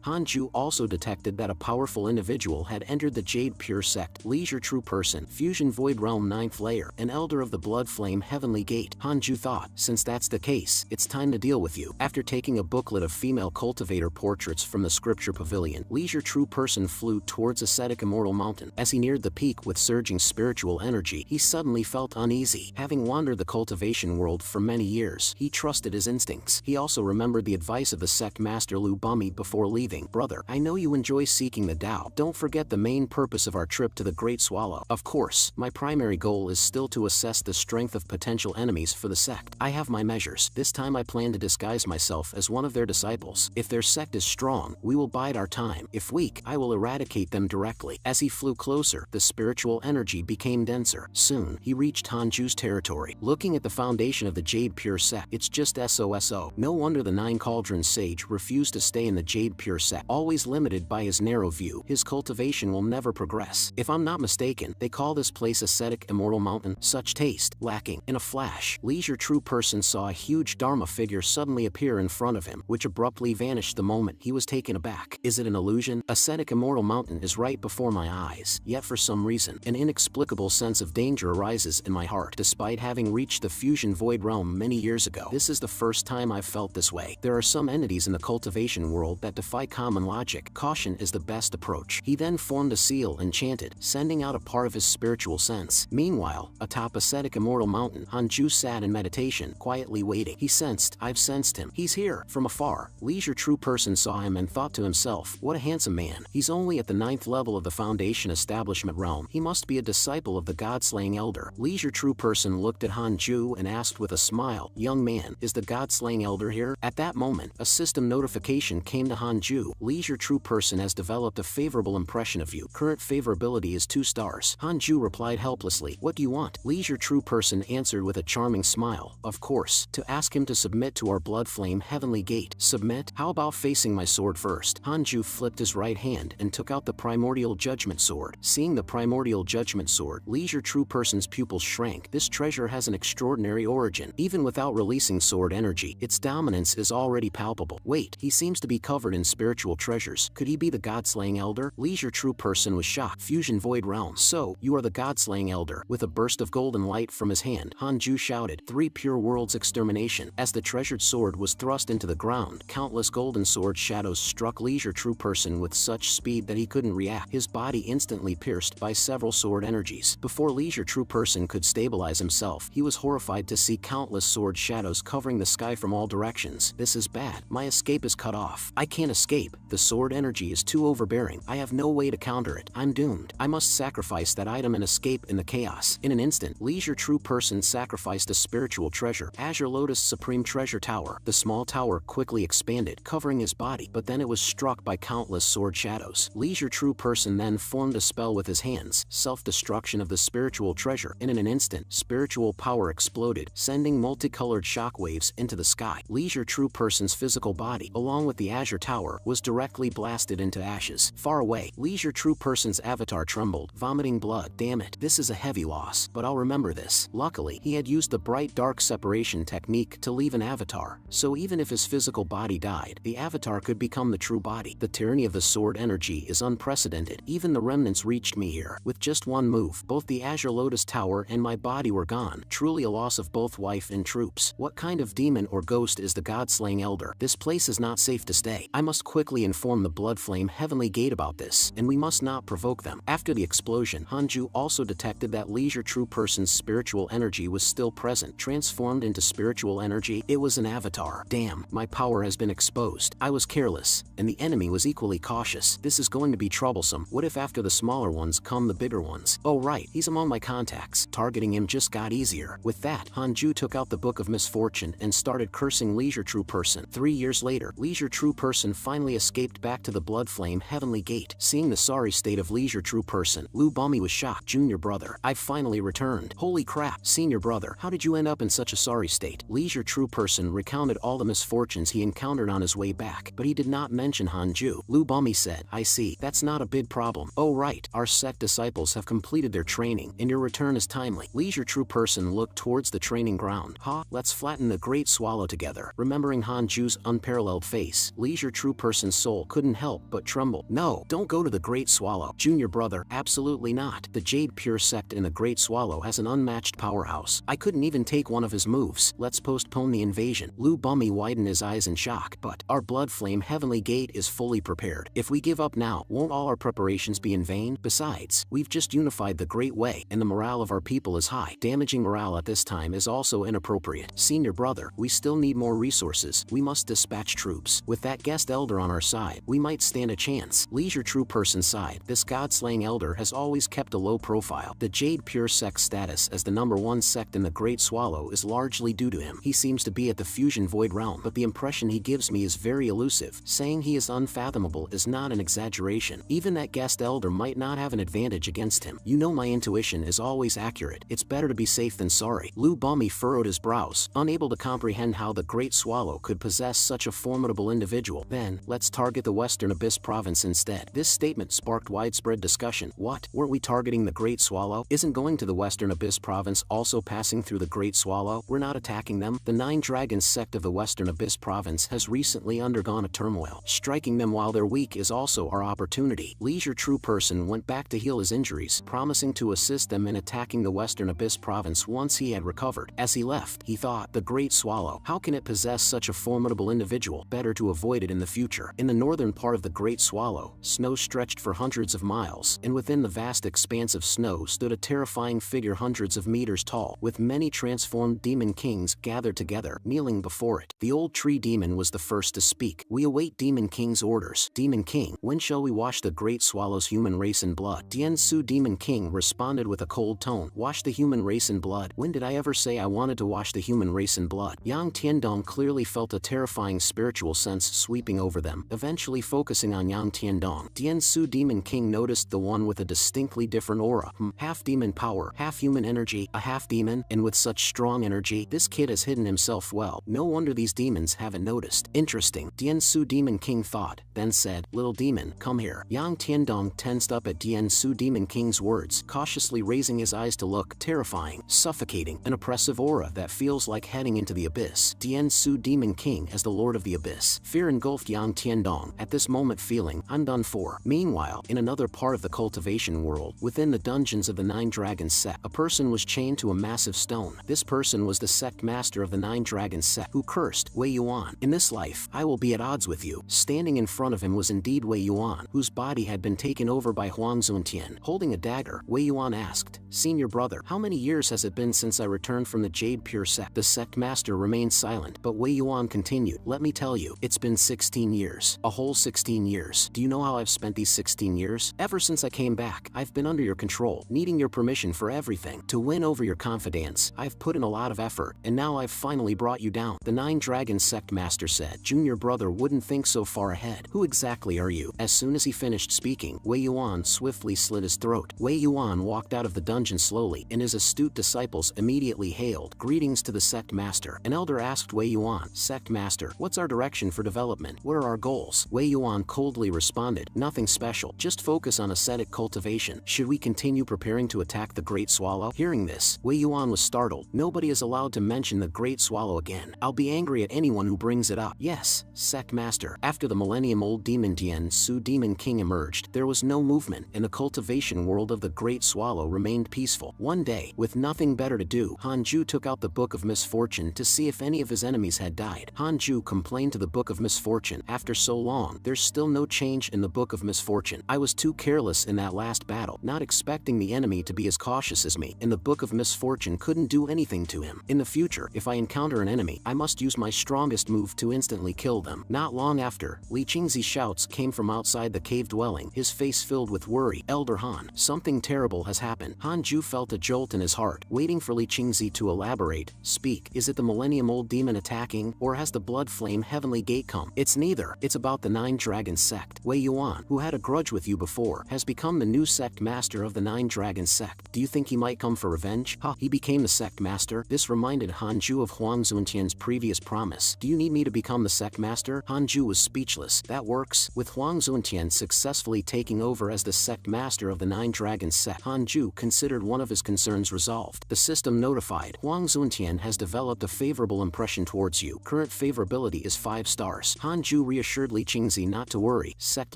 Hanju also detected that a powerful individual had entered the Jade Pure Sect. Leisure true person, Fusion Void Realm 9th layer, an elder of the Blood Flame Heavenly Gate. Hanju thought, since that's the case, it's time to deal with you. After taking a booklet of female cultivator portraits from the scripture pavilion, Leisure True Person flew towards ascetic Immortal Mountain. As he neared the peak with surging spiritual energy, he suddenly felt uneasy. Having wandered the cultivation world for many years, he trusted his instincts. He also remembered the advice of the sect master Lu Bumi before leaving. Brother, I know you enjoy seeking the Tao. Don't forget the main purpose of our trip to the Great Swallow. Of course, my primary goal is still to assess the strength of potential enemies for the sect. I have my measures. This time I plan to disguise myself as one of their disciples. If their sect is strong, we will bide our time. If weak, I will eradicate them directly. As he flew closer, the spiritual energy became denser. Soon, he reached Hanju's territory. Looking at the foundation of the Jade Pure sect, it's just SOSO. No wonder the Nine Cauldrons sage refused to stay in the Jade Pure sect. Always limited by his narrow view, his cultivation will never progress. If I'm not mistaken, they call this place ascetic Immortal Mountain. Such taste, lacking. In a flash, Leisure True Person saw a huge Dharma figure suddenly appear in front of him, which abruptly vanished the moment he was taken aback. Is it an illusion? Ascetic Immortal Mountain is right before my eyes, yet for some reason, an inexplicable sense of danger arises in my heart. Despite having reached the Fusion Void Realm many years ago, this is the first time I've felt this way. There are some entities in the cultivation world that defy common logic. Caution is the best approach. He then formed a seal and chanted, sending out a part of his spiritual sense. Meanwhile, atop ascetic Immortal Mountain, Hanju sat in meditation, quietly waiting. He sensed, I've sensed him. He's here. From afar, Leisure True Person saw him and thought to himself, what a handsome man. He's only at the 9th level of the Foundation Establishment realm. He must be a disciple of the God-slaying elder. Leisure True Person looked at Hanju and asked with a smile, young man, is the God-slaying elder here? At that moment, a system notification came to Hanju. Leisure True Person has developed a favorable impression of you. Current favorability is 2 stars. Hanju replied helplessly, what do you want? Leisure True Person answered with a charming smile, of course, to ask him to submit to our Blood Flame Heavenly Gate. Submit? How about facing my sword first? Hanju flipped his right hand and took out the Primordial Judgment Sword. Seeing the Primordial Judgment Sword, Leisure True Person's pupils shrank. This treasure has an extraordinary origin. Even without releasing sword energy, its dominance is already palpable. Wait, he seems to be covered in spiritual treasures. Could he be the God-slaying elder? Leisure True Person was shocked. Fusion Void Realm. So, you are the God-slaying elder. With a burst of golden light from his hand, Hanju shouted, 3 pure worlds extermination. As the treasured sword was thrust into the ground, countless golden sword shadows struck Leisure True Person with such speed that he couldn't react. His body instantly pierced by several sword energies. Before Leisure True Person could stabilize himself, he was horrified to see countless sword shadows covering the sky from all directions. This is bad. My escape is cut off. I can't escape. The sword energy is too overbearing. I have no way to counter it. I'm doomed. I must sacrifice that item and escape in the chaos. In an instant, Leisure True Person sacrificed a spiritual treasure, Azure Lotus Supreme Treasure Tower. The small tower quickly expanded, covering his body, but then it was struck by countless sword shadows. Leisure True Person then formed a spell with his hands, self-destruction of the spiritual treasure. In an instant, spiritual power exploded, sending multicolored shockwaves into the sky. Leisure True Person's physical body, along with the Azure Tower, was directly blasted into ashes. Far away, Leisure True Person's avatar trembled, vomiting blood. Damn it, this is a heavy loss, but I'll remember this. Luckily, he had used the bright dark separation technique to leave an avatar, so even if his physical body died, the avatar could become the true body. The tyranny of the sword energy is unprecedented. Even the remnants reached me here. With just one move, both the Azure Lotus Tower and my body were gone. Truly a loss of both wife and troops. What kind of demon or ghost is the God-slaying elder? This place is not safe to stay. I must quickly inform the Blood Flame Heavenly Gate about this, and we must not provoke them. After the explosion, Hanju also detected that Leisure True Person's spiritual energy was still present. Transformed into spiritual energy, it was an avatar. Damn, my power has been exposed. I was careless, and the enemy was equally cautious. This is going to be troublesome. What if after the smaller ones come the bigger ones? Oh right, he's among my contacts. Targeting him just got easier. With that, Hanju took out the Book of Misfortune and started cursing Leisure True Person. 3 years later, Leisure True Person finally escaped back to the Blood Flame Heavenly Gate. Seeing the sorry state of Leisure True Person, Lu Bumi was shocked. Junior brother, I've finally returned. Holy crap, senior brother, how did you end up in such a sorry state? Leisure True Person recounted all the misfortunes he encountered on his way back, but he did not mention Hanju. Lu Bumi said, I see, that's not a big problem. Oh right, our sect disciples have completed their training, and your return is timely. Leisure True Person looked towards the training ground. Let's flatten the Great Swallow together. Remembering Hanju's unparalleled face, Leisure True Person's soul couldn't help but tremble. No, don't go to the Great Swallow. Junior brother, absolutely Absolutely not. The Jade Pure sect in the Great Swallow has an unmatched powerhouse. I couldn't even take one of his moves. Let's postpone the invasion. Lu Bummy widened his eyes in shock. But our Blood Flame Heavenly Gate is fully prepared. If we give up now, won't all our preparations be in vain? Besides, we've just unified the Great Way, and the morale of our people is high. Damaging morale at this time is also inappropriate. Senior brother, we still need more resources. We must dispatch troops. With that guest elder on our side, we might stand a chance. Leisure True Person sighed. This god-slaying elder has always kept a low profile. The Jade Pure sect's status as the #1 sect in the Great Swallow is largely due to him. He seems to be at the Fusion Void realm, but the impression he gives me is very elusive. Saying he is unfathomable is not an exaggeration. Even that guest elder might not have an advantage against him. You know my intuition is always accurate. It's better to be safe than sorry. Lu Bummy furrowed his brows, unable to comprehend how the Great Swallow could possess such a formidable individual. Then, let's target the Western Abyss province instead. This statement sparked widespread discussion. What? Weren't we targeting the Great Swallow? Isn't going to the Western Abyss province also passing through the Great Swallow? We're not attacking them. The Nine Dragons sect of the Western Abyss province has recently undergone a turmoil. Striking them while they're weak is also our opportunity. Leisure True Person went back to heal his injuries, promising to assist them in attacking the Western Abyss province once he had recovered. As he left, he thought, the Great Swallow, how can it possess such a formidable individual? Better to avoid it in the future. In the northern part of the Great Swallow, snow stretched for hundreds of miles, and within the vast expanse of snow stood a terrifying figure hundreds of meters tall, with many transformed demon kings gathered together, kneeling before it. The old tree demon was the first to speak. We await Demon King's orders. Demon King, when shall we wash the Great Swallow's human race in blood? Tien Su Demon King responded with a cold tone. Wash the human race in blood? When did I ever say I wanted to wash the human race in blood? Yang Tiandong clearly felt a terrifying spiritual sense sweeping over them, eventually focusing on Yang Tiandong. Tien Su Demon King noticed the one with a distinctly different aura. Half demon power, half human energy, a half demon, and with such strong energy, this kid has hidden himself well. No wonder these demons haven't noticed. Interesting, Tien Su Demon King thought, then said, little demon, come here. Yang Tiandong tensed up at Tien Su Demon King's words, cautiously raising his eyes to look. Terrifying, suffocating, an oppressive aura that feels like heading into the abyss. Tien Su Demon King as the Lord of the Abyss. Fear engulfed Yang Tiandong, at this moment feeling, I'm done for. Meanwhile, in another part of the cultivation world, within the dungeons of the Nine Dragons sect, a person was chained to a massive stone. This person was the sect master of the Nine Dragons sect, who cursed, Wei Yuan. In this life, I will be at odds with you. Standing in front of him was indeed Wei Yuan, whose body had been taken over by Huang Zuntian. Holding a dagger, Wei Yuan asked, Senior brother, how many years has it been since I returned from the Jade Pure sect? The sect master remained silent, but Wei Yuan continued, let me tell you, it's been 16 years. A whole 16 years. Do you know how I've spent these 16 years? Ever since I came back, I've been under your control, needing your permission for everything. To win over your confidence, I've put in a lot of effort, and now I've finally brought you down. The Nine Dragons sect master said. Junior brother wouldn't think so far ahead. Who exactly are you? As soon as he finished speaking, Wei Yuan swiftly slit his throat. Wei Yuan walked out of the dungeon slowly, and his astute disciples immediately hailed, greetings to the sect master. An elder asked Wei Yuan, Sect master, what's our direction for development? What are our goals? Wei Yuan coldly responded, nothing special, just focus on ascetic cultivation. Should we continue preparing to attack the Great Swallow? Hearing this, Wei Yuan was startled. Nobody is allowed to mention the Great Swallow again. I'll be angry at anyone who brings it up. Yes, sect master. After the millennium-old demon Tien Su Demon King emerged, there was no movement, and the cultivation world of the Great Swallow remained peaceful. One day, with nothing better to do, Hanju took out the Book of Misfortune to see if any of his enemies had died. Hanju complained to the Book of Misfortune, after so long, there's still no change in the Book of Misfortune. I was too careless in that last battle, not expecting the enemy to be as cautious as me, and the Book of Misfortune couldn't do anything to him. In the future, if I encounter an enemy, I must use my strongest move to instantly kill them. Not long after, Li Qingzi's shouts came from outside the cave dwelling, his face filled with worry. Elder Han, something terrible has happened. Hanju felt a jolt in his heart, waiting for Li Qingzi to elaborate. Speak, is it the millennium-old demon attacking, or has the blood flame heavenly gate come? It's neither. It's about the Nine Dragons sect. Wei Yuan, who had a grudge with you before, has become the new sect master of the Nine Dragons sect. Do you think he might come for revenge? Ha, he became the sect master? This reminded Hanju of Huang Zuntian's previous promise. Do you need me to become the sect master? Hanju was speechless. That works. With Huang Zuntian successfully taking over as the sect master of the Nine Dragons sect, Hanju considered one of his concerns resolved. The system notified, Huang Zuntian has developed a favorable impression towards you. Current favorability is 5 stars. Hanju reassured Li Qingzi not to worry. Sect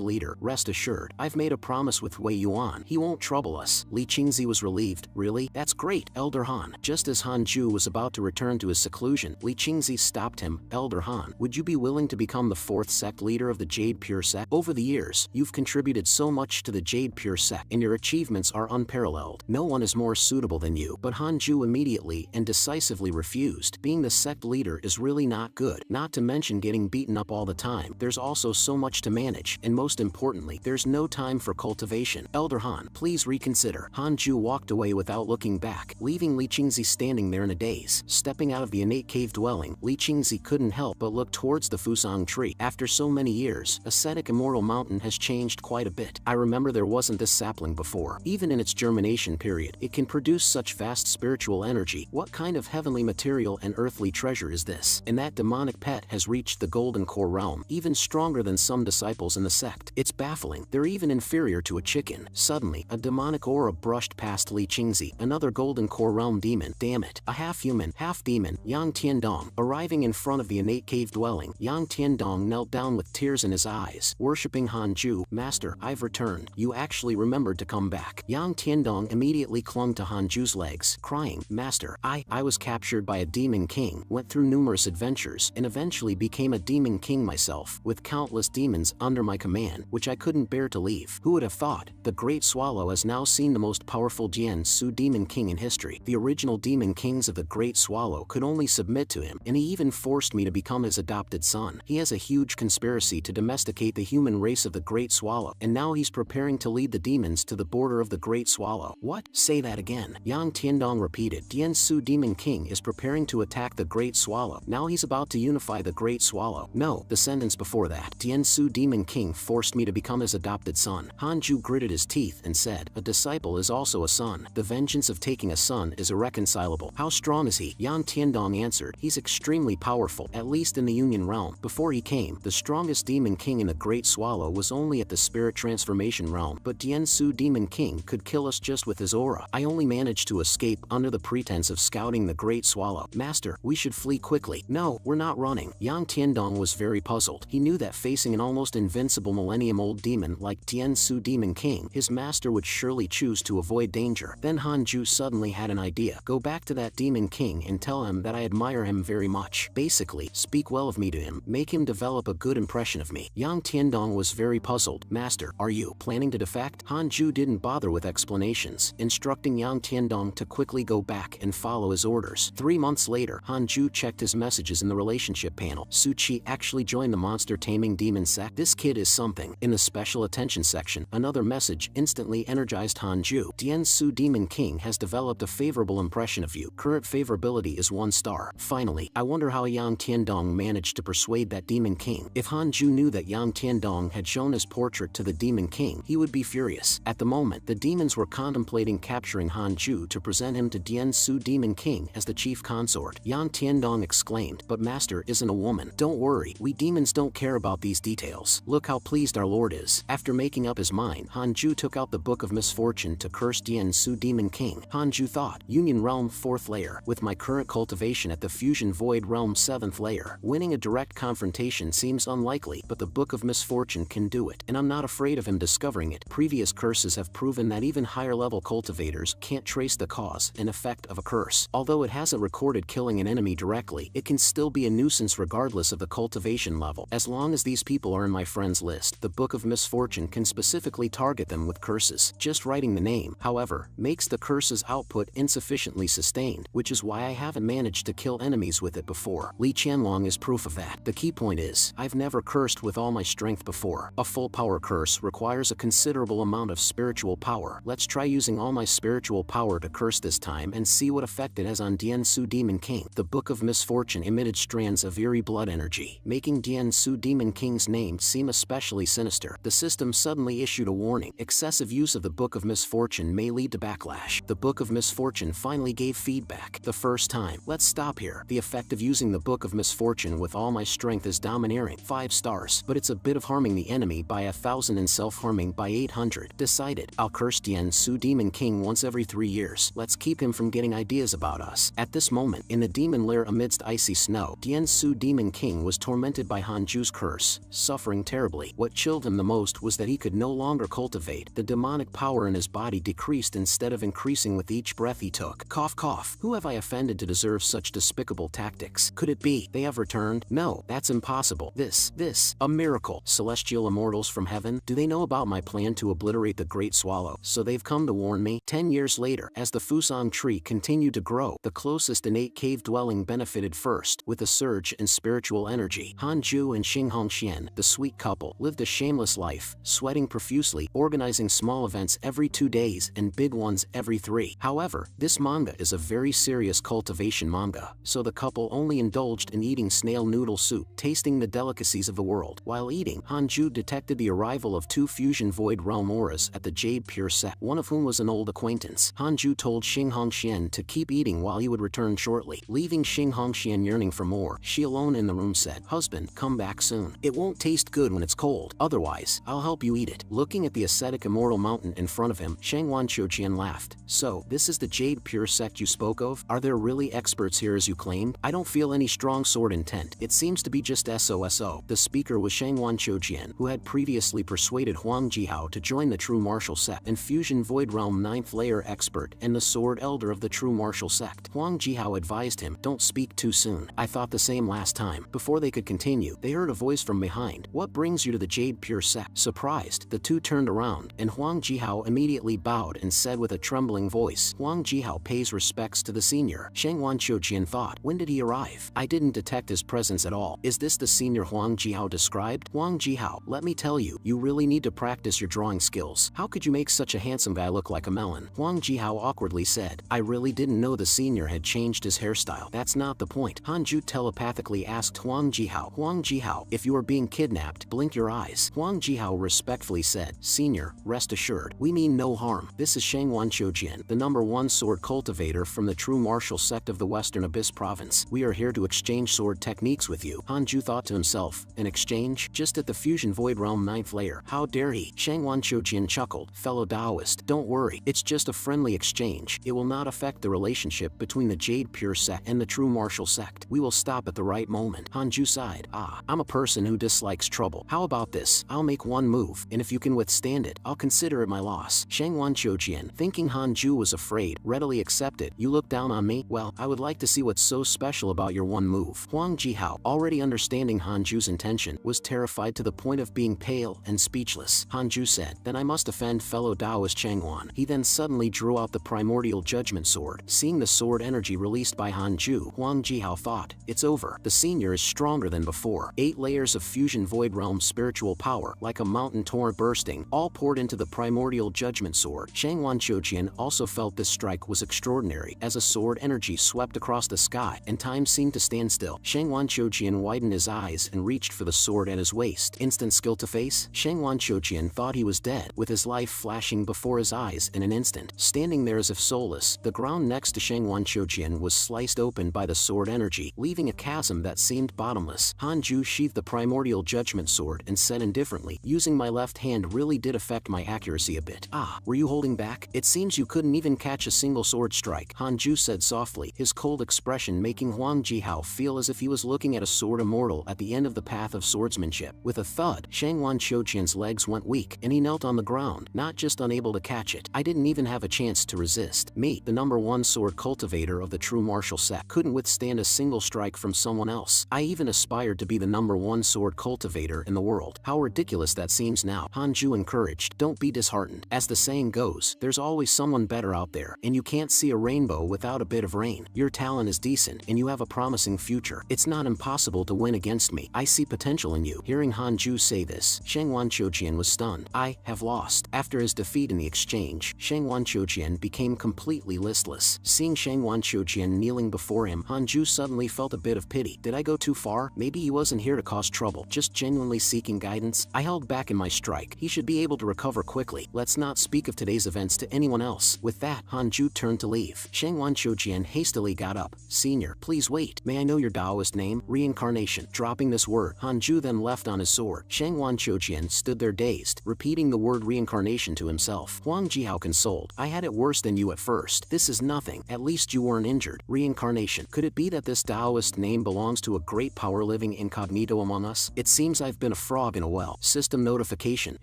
leader, rest assured, I've made a promise with Wei Yuan Han. He won't trouble us. Li Qingzi was relieved. Really? That's great, Elder Han. Just as Han Ju was about to return to his seclusion, Li Qingzi stopped him. Elder Han, would you be willing to become the 4th sect leader of the Jade Pure sect? Over the years, you've contributed so much to the Jade Pure sect, and your achievements are unparalleled. No one is more suitable than you. But Han Ju immediately and decisively refused. Being the sect leader is really not good. Not to mention getting beaten up all the time. There's also so much to manage, and most importantly, there's no time for cultivation. Elder Han, please reconsider. Han Ju walked away without looking back, leaving Li Qingzi standing there in a daze. Stepping out of the innate cave dwelling, Li Qingzi couldn't help but look towards the Fusang tree. After so many years, ascetic Immortal Mountain has changed quite a bit. I remember there wasn't this sapling before. Even in its germination period, it can produce such vast spiritual energy. What kind of heavenly material and earthly treasure is this? And that demonic pet has reached the Golden Core realm, even stronger than some disciples in the sect. It's baffling. They're even inferior to a chicken. Suddenly, a demonic aura brushed past Li Qingzi, another Golden Core realm demon. Damn it. A half-human, half-demon, Yang Tiandong. Arriving in front of the innate cave dwelling, Yang Tiandong knelt down with tears in his eyes, worshipping Han Ju. Master, I've returned. You actually remembered to come back. Yang Tiandong immediately clung to Han Ju's legs, crying, Master, I was captured by a demon king, went through numerous adventures, and eventually became a demon king myself, with countless demons under my command, which I couldn't bear to leave. Who would have thought? The Great Swallow has now seen the most powerful Jian Su demon king in history. The original demon kings of the Great Swallow could only submit to him, and he even forced me to become his adopted son. He has a huge conspiracy to domesticate the human race of the Great Swallow, and now he's preparing to lead the demons to the border of the Great Swallow. What? Say that again. Yang Tiandong repeated. Jian Su demon king is preparing to attack the Great Swallow. Now he's about to unify the Great Swallow. No, the sentence before that. Jian Su demon king forced me to become his adopted son. Han Ju gritted his teeth and said, a disciple is also a son. The vengeance of taking a son is irreconcilable. How strong is he? Yang Tiandong answered, he's extremely powerful, at least in the Union realm. Before he came, the strongest demon king in the Great Swallow was only at the spirit transformation realm, but Jian Su demon king could kill us just with his aura. I only managed to escape under the pretense of scouting the Great Swallow. Master, we should flee quickly. No, we're not running. Yang Tiandong was very puzzled. He knew that facing an almost invincible millennium-old demon like Jian Su demon king, his master would surely choose to avoid danger. Then Han Ju suddenly had an idea. Go back to that demon king and tell him that I admire him very much. Basically, speak well of me to him. Make him develop a good impression of me. Yang Tiandong was very puzzled. Master, are you planning to defect? Han Ju didn't bother with explanations, instructing Yang Tiandong to quickly go back and follow his orders. 3 months later, Han Ju checked his messages in the relationship panel. Su Qi actually joined the monster taming demon sect. This kid is something. In the special attention section, another message instantly energized Han Ju. Jian Su demon king has developed a favorable impression of you. Current favorability is 1 star. Finally, I wonder how Yang Tiandong managed to persuade that demon king. If Han Ju knew that Yang Tiandong had shown his portrait to the demon king, he would be furious. At the moment, the demons were contemplating capturing Han Ju to present him to Jian Su demon king as the chief consort. Yang Tiandong exclaimed, but master isn't a woman. Don't worry, we demons don't care about these details. Look how pleased our lord is. After making up his mind, Han Ju took out the Book of Misfortune to curse Jian Su demon king. Han Ju thought, Union realm 4th layer. With my current cultivation at the Fusion Void realm 7th layer, winning a direct confrontation seems unlikely, but the Book of Misfortune can do it, and I'm not afraid of him discovering it. Previous curses have proven that even higher level cultivators can't trace the cause and effect of a curse. Although it hasn't recorded killing an enemy directly, it can still be a nuisance regardless of the cultivation level. As long as these people are in my friends list, the Book of Misfortune can specifically target them with curses. Just writing the name, however, makes the curse's output insufficiently sustained, which is why I haven't managed to kill enemies with it before. Li Qianlong is proof of that. The key point is, I've never cursed with all my strength before. A full power curse requires a considerable amount of spiritual power. Let's try using all my spiritual power to curse this time and see what effect it has on Jian Su demon king. The Book of Misfortune emitted strands of eerie blood energy, making Jian Su demon king's name seem especially sinister. The system suddenly issued a warning. Excessive use of the Book of Misfortune may lead to backlash. The Book of Misfortune finally gave feedback. The first time. Let's stop here. The effect of using the Book of Misfortune with all my strength is domineering. 5 stars. But it's a bit of harming the enemy by 1,000 and self-harming by 800. Decided. I'll curse Jian Su demon king once every 3 years. Let's keep him from getting ideas about us. At this moment, in the demon lair amidst icy snow, Jian Su demon king was tormented by Han Ju's curse, suffering terribly. What chilled him the most was that he could no longer cultivate. the demonic power in his body decreased instead of increasing with each breath he took. Cough cough. Who have I offended to deserve such despicable tactics? Could it be they have returned? No, that's impossible. This, a miracle. Celestial immortals from heaven? Do they know about my plan to obliterate the Great Swallow? So they've come to warn me? 10 years later, as the Fusang tree continued to grow, the closest innate cave dwelling benefited first, with a surge in spiritual energy. Hanju and Xinghongxian, the sweet couple, lived a shameless life, sweating profusely, organizing small events every 2 days and big ones every 3. However, this manga is a very serious cultivation manga, so the couple only indulged in eating snail noodle soup, tasting the delicacies of the world. While eating, Hanju detected the arrival of 2 fusion void realm auras at the Jade Pure set, one of whom was an old acquaintance. Hanju told Xinghongxian to keep eating while he would return shortly. Leaving Xinghongxian yearning for more, she alone in the room said, "Husband, come back soon. It won't taste good when it's cold. Otherwise, I'll help you eat it." Looking at the ascetic immortal mountain in front of him, Shangwanqiuqian laughed. "So, this is the Jade Pure sect you spoke of? Are there really experts here as you claimed? I don't feel any strong sword intent. It seems to be just SOSO." The speaker was Shangwanqiuqian, who had previously persuaded Huang Jihao to join the True Martial Sect, and Fusion Void Realm 9th layer expert and the Sword Elder of the True Martial Sect. Huang Jihao advised him, "Don't speak too soon. I thought the same last time." Before they could continue, they heard a voice from behind. "What brings you to the Jade Pure sect?" Surprised, the two turned around, and Huang Jihao immediately bowed and said with a trembling voice, "Huang Jihao pays respects to the senior." Shangwanqiuqian thought, "When did he arrive? I didn't detect his presence at all. Is this the senior Huang Jihao described?" "Huang Jihao, let me tell you, you really need to practice your drawing skills. How could you make such a handsome guy look like a melon?" Huang Jihao awkwardly said, "I really didn't know the senior had changed his hairstyle." "That's not the point." Hanju telepathically asked Huang Jihao, "Huang Jihao, if you are being kidnapped, blink your eyes." Huang Jihao respectfully said, "Senior, rest assured, we mean no harm. This is Shangwanqiuqian, the #1 sword cultivator from the True Martial Sect of the Western Abyss Province. We are here to exchange sword techniques with you." Hanju thought to himself, "An exchange? Just at the Fusion Void Realm 9th layer? How dare he?" Shangwanqiuqian chuckled, "Fellow Taoist, don't worry, it's just a friendly exchange. It will not affect the relationship between the Jade Pure sect and the True Martial Sect. We will stop at the right moment." Hanju sighed, I'm a person who dislikes trouble. How about this? I'll make one move, and if you can withstand it, I'll consider it my loss." Shangwanqiuqian, thinking Hanju was afraid, readily accepted. "You look down on me? Well, I would like to see what's so special about your one move." Huang Jihao, already understanding Hanju's intention, was terrified to the point of being pale and speechless. Hanju said, "Then I must offend fellow Taoist Changwan." He then suddenly drew out the primordial judgment sword. Seeing the sword energy released by Hanju, Huang Jihao thought, "It's over. The senior is stronger than before." 8 layers of fusion void realm spiritual power, like a mountain torrent bursting, all poured into the primordial judgment sword. Shangwanqiuqian also felt this strike was extraordinary, as a sword energy swept across the sky, and time seemed to stand still. Shangwanqiuqian widened his eyes and reached for the sword at his waist. Instant skill to face? Shangwanqiuqian thought he was dead, with his life flashing before his eyes in an instant. Standing there as if soulless, the ground next to Shangwanqiuqian was sliced open by the sword energy, leaving a chasm that seemed bottomless. Hanju sheathed the primordial judgment sword and said indifferently, "Using my left hand really did affect my accuracy a bit." Were you holding back? It seems you couldn't even catch a single sword strike." Hanju said softly, his cold expression making Huang Jihao feel as if he was looking at a sword immortal at the end of the path of swordsmanship. With a thud, Shangwanqiuqian's legs went weak, and he knelt on the ground, not just unable to catch it. "I didn't even have a chance to resist. Me, the #1 sword cultivator of the True Martial Sect, couldn't withstand a single strike from someone else. I even aspired to be the #1 sword cultivator in the world. How ridiculous that seems now." Hanju encouraged, "Don't be disheartened. As the saying goes, there's always someone better out there, and you can't see a rainbow without a bit of rain. Your talent is decent, and you have a promising future. It's not impossible to win against me. I see potential in you." Hearing Hanju say this, Shangwanqiuqian was stunned. "I have lost." After his defeat in the exchange, Shangwanqiuqian became completely listless. Seeing Shangwanqiuqian kneeling before him, Hanju suddenly felt a bit of pity. Did I go too far? Maybe he wasn't here to cause trouble, just genuinely seeking guidance. I held back in my strike. He should be able to recover quickly. Let's not speak of today's events to anyone else. With that, Hanju turned to leave. Shangwanqiuqian hastily got up. "Senior, please wait. May I know your Taoist name?" "Reincarnation." Dropping this word, Hanju then left on his sword. Shangwanqiuqian stood there dazed, repeating the word reincarnation to himself. Huang Jihao consoled, "I had it worse than you at first. This is nothing. At least you weren't injured." Reincarnation. Could it be that this Taoist name belongs to a great power living incognito among us? It seems I've been a frog in a well. System notification.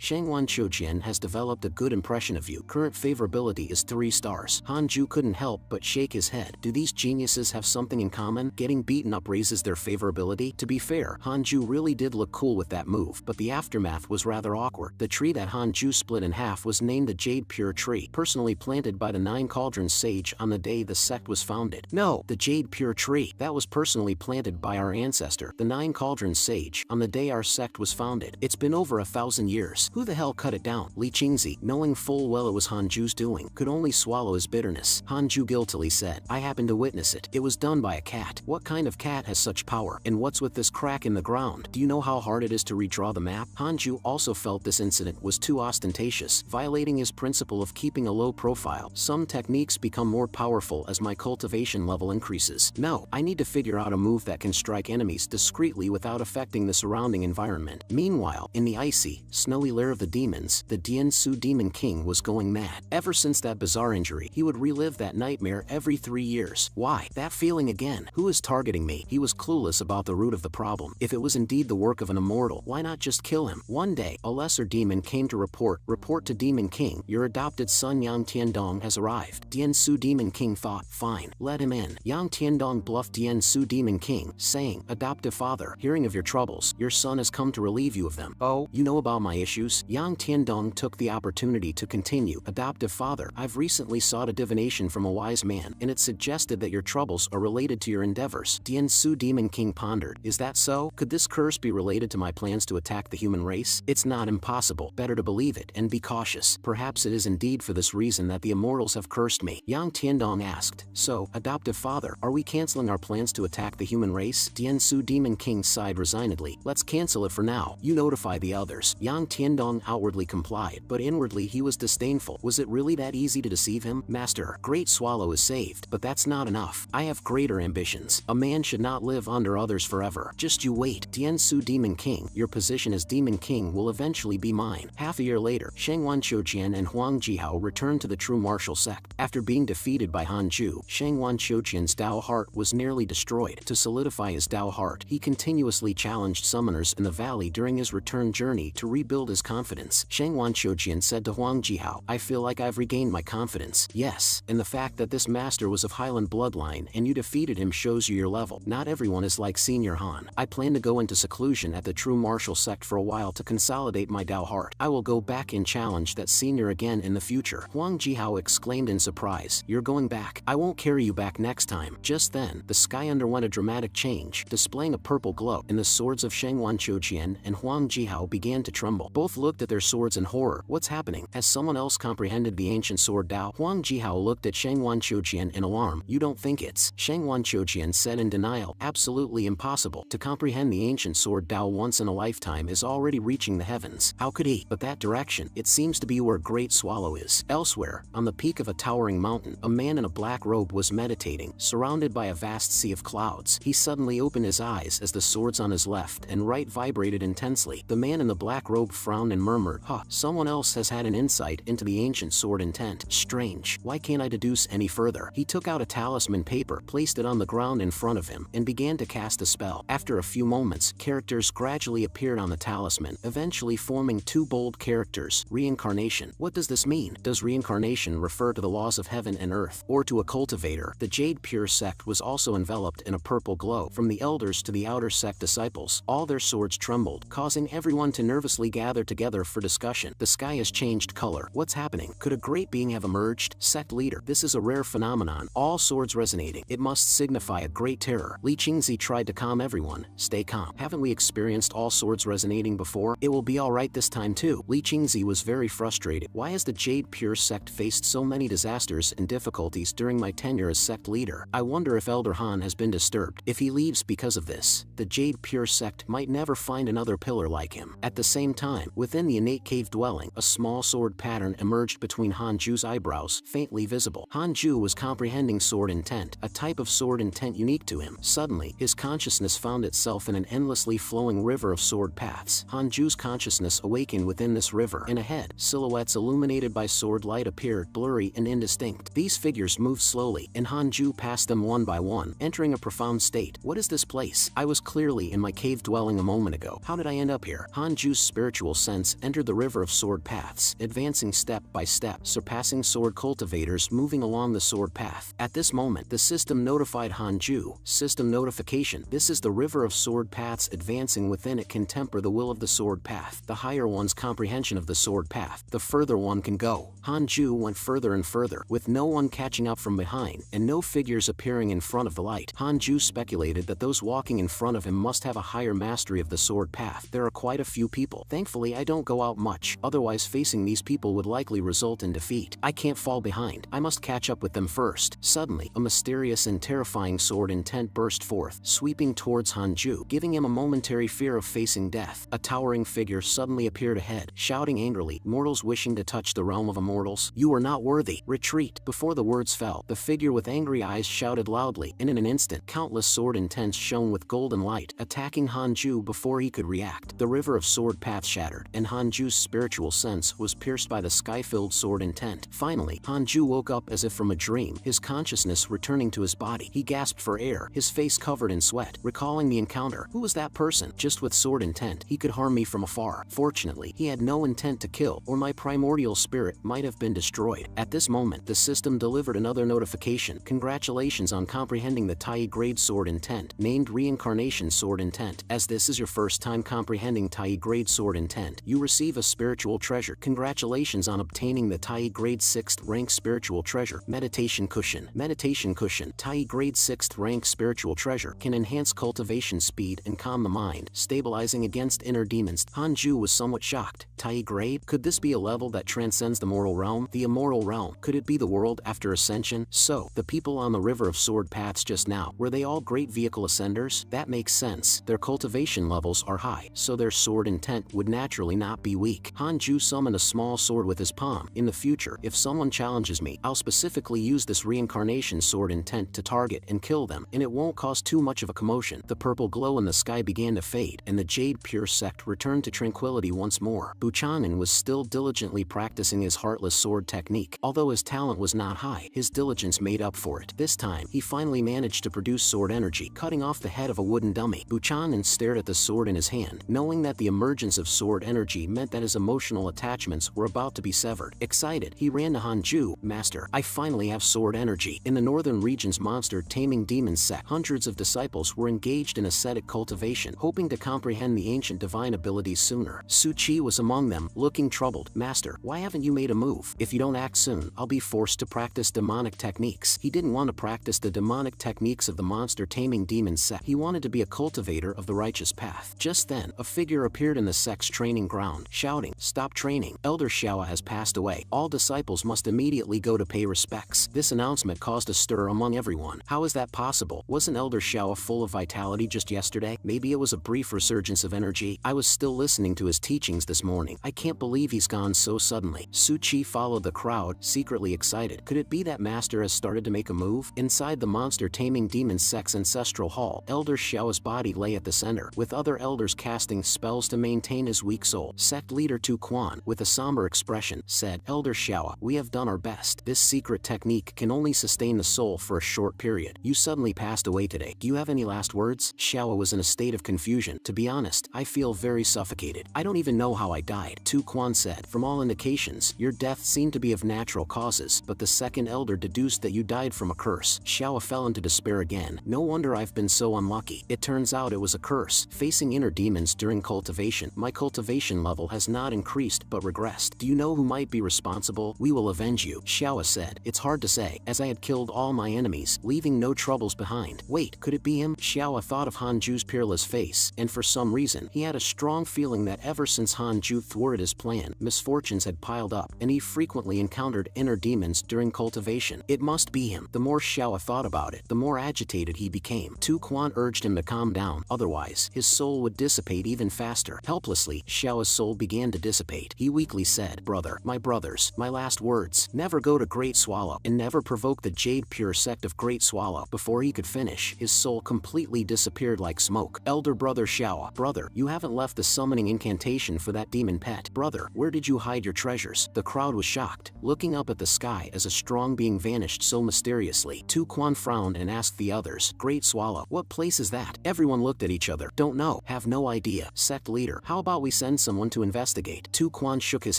Shangwanqiuqian has developed a good impression of you. Current favorability is 3 stars. Hanju couldn't help but shake his head. Do these geniuses have something in common? Getting beaten up raises their favorability? To be fair, Hanju really did look cool with that move, but the aftermath was rather awkward. The tree that Hanju split in half was named the Jade Pure Tree, personally planted by the 9 Cauldrons sage on the day the sect was founded. No, the Jade Pure Tree. That was personally planted by our ancestor, the 9 Cauldrons sage, on the day our sect was founded. It's been over 1,000 years. Who the hell cut it down? Li Qingzi, knowing full well it was Hanju's doing, could only swallow his bitterness. Hanju guiltily said, I happened to witness it. It was done by a cat. What kind of cat has such power? And what's with this crack in the ground? Do you know how hard it is to redraw the map? Hanju also felt this incident was too ostentatious, violating his principle of keeping a low profile. Some techniques become more powerful as my cultivation level increases. No, I need to figure out a move that can strike enemies discreetly without affecting the surrounding environment. Meanwhile, in the icy, snowy lair of the demons, the Diansu Demon King was going mad. Ever since that bizarre injury, he would relive that nightmare every 3 years. Why? That feeling again. Who is targeting me? He was clueless about the root of the problem. If it was indeed the work of an immortal, why not just kill him? One day, a lesser demon came to report to Demon King, your adopted son Yang Tiandong has arrived. Diansu Demon King thought, fine, let him in. Yang Tiandong bluffed Diansu Demon King, saying, adoptive father, hearing of your troubles, your son has come to relieve you of them. Oh, you know about my issues? Yang Tiandong took the opportunity to continue, adoptive father, I've recently sought a divination from a wise man, and it suggested that your troubles are related to your endeavors. Diansu Demon King pondered, is that so? Could this curse be related to my plans to attack the human race? It's not impossible. Better to believe it and be cautious. Perhaps it is indeed for this reason that the immortals have cursed me. Yang Tiandong asked, so, adoptive father, are we canceling our plans to attack the human race? Diansu Demon King sighed resignedly. Let's cancel it for now. You notify the others. Yang Tiandong outwardly complied, but inwardly he was disdainful. Was it really that easy to deceive him? Master, Great Swallow is saved, but that's not enough. I have greater ambitions. A man should not live under others forever. Just you wait. Diansu Demon King, your position as Demon King will eventually be mine. Half a year later, Shangwan Qiujian and Huang Jihao returned to the true martial sect. After being defeated by Hanju, Shangwan Qiujian's Dao heart was nearly destroyed. To solidify his Dao heart, he continuously challenged summoners in the valley during his return journey to rebuild his confidence. Shangwan Qiujian said to Huang Jihao, I feel like I've regained my confidence. Yes, and the fact that this master was of Highland bloodline and you defeated him shows you your level. Not everyone is like Senior Han. I plan to go into seclusion at the true martial sect for a while to consolidate my Dao heart. I will go back and challenge that senior again in the future. Huang Jihao exclaimed in surprise, you're going back? I won't carry you back next time. Just then, the sky underwent a dramatic change, displaying a purple glow, and the swords of Shangwan Qiujian and Huang Jihao began to tremble. Both looked at their swords in horror. What's happening? Has someone else comprehended the ancient sword Dao? Huang Jihao looked at Shangwan Qiujian in alarm. You don't think it's? Shangwan Qiujian said in denial, absolutely impossible. To comprehend the ancient sword Dao once in a lifetime is already reaching the heavens. How could he? But that direction, it seems to be where Great Swallow is. Elsewhere, on the peak of a towering mountain, a man in a black robe was meditating, surrounded by a vast sea of clouds. He suddenly opened his eyes as the swords on his left and right vibrated intensely. The man in the black robe frowned and murmured, someone else has had an insight into the ancient sword intent. Strange. Why can't I deduce any further? He took out a talisman paper, placed it on the ground in front of him, and began to cast a spell. After a few moments, characters gradually appeared on the talisman, eventually forming 2 bold characters. Reincarnation. What does this mean? Does reincarnation refer to the laws of heaven and earth, or to a cultivator? The Jade Pure sect was also enveloped in a purple glow. From the elders to the outer sect disciples, all their swords trembled, causing everyone to nervously gather together for discussion. The sky has changed color. What's happening? Could a great being have emerged? Sect leader. This is a rare phenomenon. All swords resonating. It must signify a great terror. Li Qingzi tried to calm everyone. Stay calm. Haven't we experienced all swords resonating before? It will be alright this time too. Li Qingzi was very frustrated. Why has the Jade Pure sect faced so many disasters and difficulties during my tenure as sect leader? I wonder if Elder Han has been disturbed. If he leaves because of this, the Jade Pure sect might never find another pillar like him. At the same time, within the innate cave dwelling, a small sword pattern emerged between Hanju's eyebrows, faintly visible. Hanju was comprehending sword intent, a type of sword intent unique to him. Suddenly, his consciousness found itself in an endlessly flowing river of sword paths. Hanju's consciousness awakened within this river, and ahead, silhouettes illuminated by sword light appeared, blurry and indistinct. These figures moved slowly, and Hanju passed them one by one, entering a profound state. What is this place? I was clearly in my cave dwelling a moment ago. How did I end up here? Hanju's spiritual sense entered the river of sword paths, advancing step by step, surpassing sword cultivators moving along the sword path. At this moment, the system notified Hanju. System notification. This is the river of sword paths. Advancing within it can temper the will of the sword path. The higher one's comprehension of the sword path, the further one can go. Hanju went further and further, with no one catching up from behind, and no figures appearing in front of the light. Hanju speculated that those walking in front of him must have a higher mastery of the sword path. There are quite a few people. Thankfully, I don't go out much, otherwise facing these people would likely result in defeat. I can't fall behind. I must catch up with them first. Suddenly, a mysterious and terrifying sword intent burst forth, sweeping towards Hanju, giving him a momentary fear of facing death. A towering figure suddenly appeared ahead, shouting angrily, "Mortals wishing to touch the realm of immortals, you are not worthy. Retreat." Before the words fell, the figure with angry eyes shouted loudly, and in an instant, countless sword intents shone with golden light, attacking Hanju before he could react. The river of sword path shattered, and Hanju's spiritual sense was pierced by the sky-filled sword intent. Finally, Hanju woke up as if from a dream, his consciousness returning to his body. He gasped for air, his face covered in sweat, recalling the encounter. Who was that person? Just with sword intent, he could harm me from afar. Fortunately, he had no intent to kill, or my primordial spirit might have been destroyed. At this moment, the system delivered another notification. Congratulations on comprehending the Tai grade sword intent, named Reincarnation Sword Intent. As this is your first time comprehending Tai grade sword intent, you receive a spiritual treasure. Congratulations on obtaining the Tai grade 6th rank spiritual treasure. Meditation cushion. Meditation cushion. Tai grade 6th rank spiritual treasure can enhance cultivation speed and calm the mind, stabilizing against inner demons. Hanju was somewhat shocked. Tai grade? Could this be a level that transcends the mortal realm? The immortal realm? Could it be the world after ascension? So, the people on the river of sword paths just now, were they all great vehicle ascenders? That makes sense. Their cultivation levels are high, so their sword intent would naturally not be weak. Hanju summoned a small sword with his palm. In the future, if someone challenges me, I'll specifically use this reincarnation sword intent to target and kill them, and it won't cause too much of a commotion. The purple glow in the sky began to fade, and the Jade Pure sect returned to tranquility once more. Buchanan was still diligently practicing his heartless sword technique. Although his talent was not high, his diligence made up for it. This time, he finally managed to produce sword energy, cutting off the head of a wooden dummy. Buchanan stared at the sword in his hand, knowing that the emergence of sword energy meant that his emotional attachments were about to be severed. Excited, he ran to Hanju. "Master, I finally have sword energy." In the northern region's monster-taming demon sect, hundreds of disciples were engaged in ascetic cultivation, hoping to comprehend the ancient divine abilities sooner. Suchi was among them, looking troubled. "Master, why haven't you made a move? If you don't act soon, I'll be forced to practice demonic techniques." He didn't want to practice the demonic techniques of the monster-taming demon sect. He wanted to be a cultivator of the righteous path. Just then, a figure appeared in the sect's training ground, shouting, "Stop training. Elder Shawa has passed away. All disciples must immediately go to pay respects." This announcement caused a stir among everyone. How is that possible? Wasn't Elder Shawa full of vitality just yesterday? Maybe it was a brief resurgence of energy. I was still listening to his teachings this morning. I can't believe he's gone so suddenly. Suchi followed the crowd, secretly excited. Could it be that Master has started to make a move? Inside the monster-taming demon sect's ancestral hall, Elder Shao's body lay at the center, with other elders casting spells to maintain his weak soul. Sect leader Tu Quan, with a somber expression, said, "Elder Shao, we have done our best. This secret technique can only sustain the soul for a short period. You suddenly passed away today. Do you have any last words?" Shao was in a state of confusion. "To be honest, I feel very suffocated. I don't even know how I died." Tu Quan said, "From all indications, your death seemed to be of natural causes, but the second elder deduced that you died from a curse." Shao fell into despair again. "No wonder I've been so unlucky. It turns out it was a curse. Facing inner demons during cultivation, my cultivation level has not increased but regressed. Do you know who might be responsible? We will avenge you." Shao said, "It's hard to say, as I had killed all my enemies, leaving no troubles behind." Wait, could it be him? Shao thought of Hanju's peerless face, and for some reason, he had a strong feeling that ever since Hanju thwarted his plan, misfortunes had piled up, and he frequently encountered inner demons during cultivation. It must be him. The more Shao thought about it, the more agitated he became. Tu Quan urged him to calm down, otherwise, his soul would dissipate even faster. Helplessly, Shao's soul began to dissipate. He weakly said, "Brother, my brothers, my last words, never go to Great Swallow, and never provoke the Jade Pure sect of Great Swallow." Before he could finish, his soul completely disappeared like smoke. Elder brother Shao, "Brother, you haven't left the summoning incantation for that demon pet. Brother, where did you hide your treasures?" The crowd was shocked, looking up at the sky as a strong being vanished so mysteriously. Tu Quan frowned and asked the others, "Great Swallow, what place is that?" Everyone looked at each other. "Don't know. Have no idea." Sect leader, "How about we send someone to investigate?" fight. Tu Quan shook his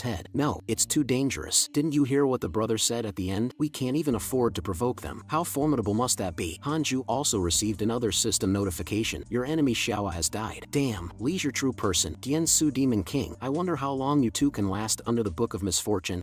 head. No, it's too dangerous. Didn't you hear what the brother said at the end? We can't even afford to provoke them. How formidable must that be? Hanju also received another system notification. Your enemy Xiaoa has died. Damn, Lee's your true person. Dian Su Demon King. I wonder how long you two can last under the Book of Misfortune.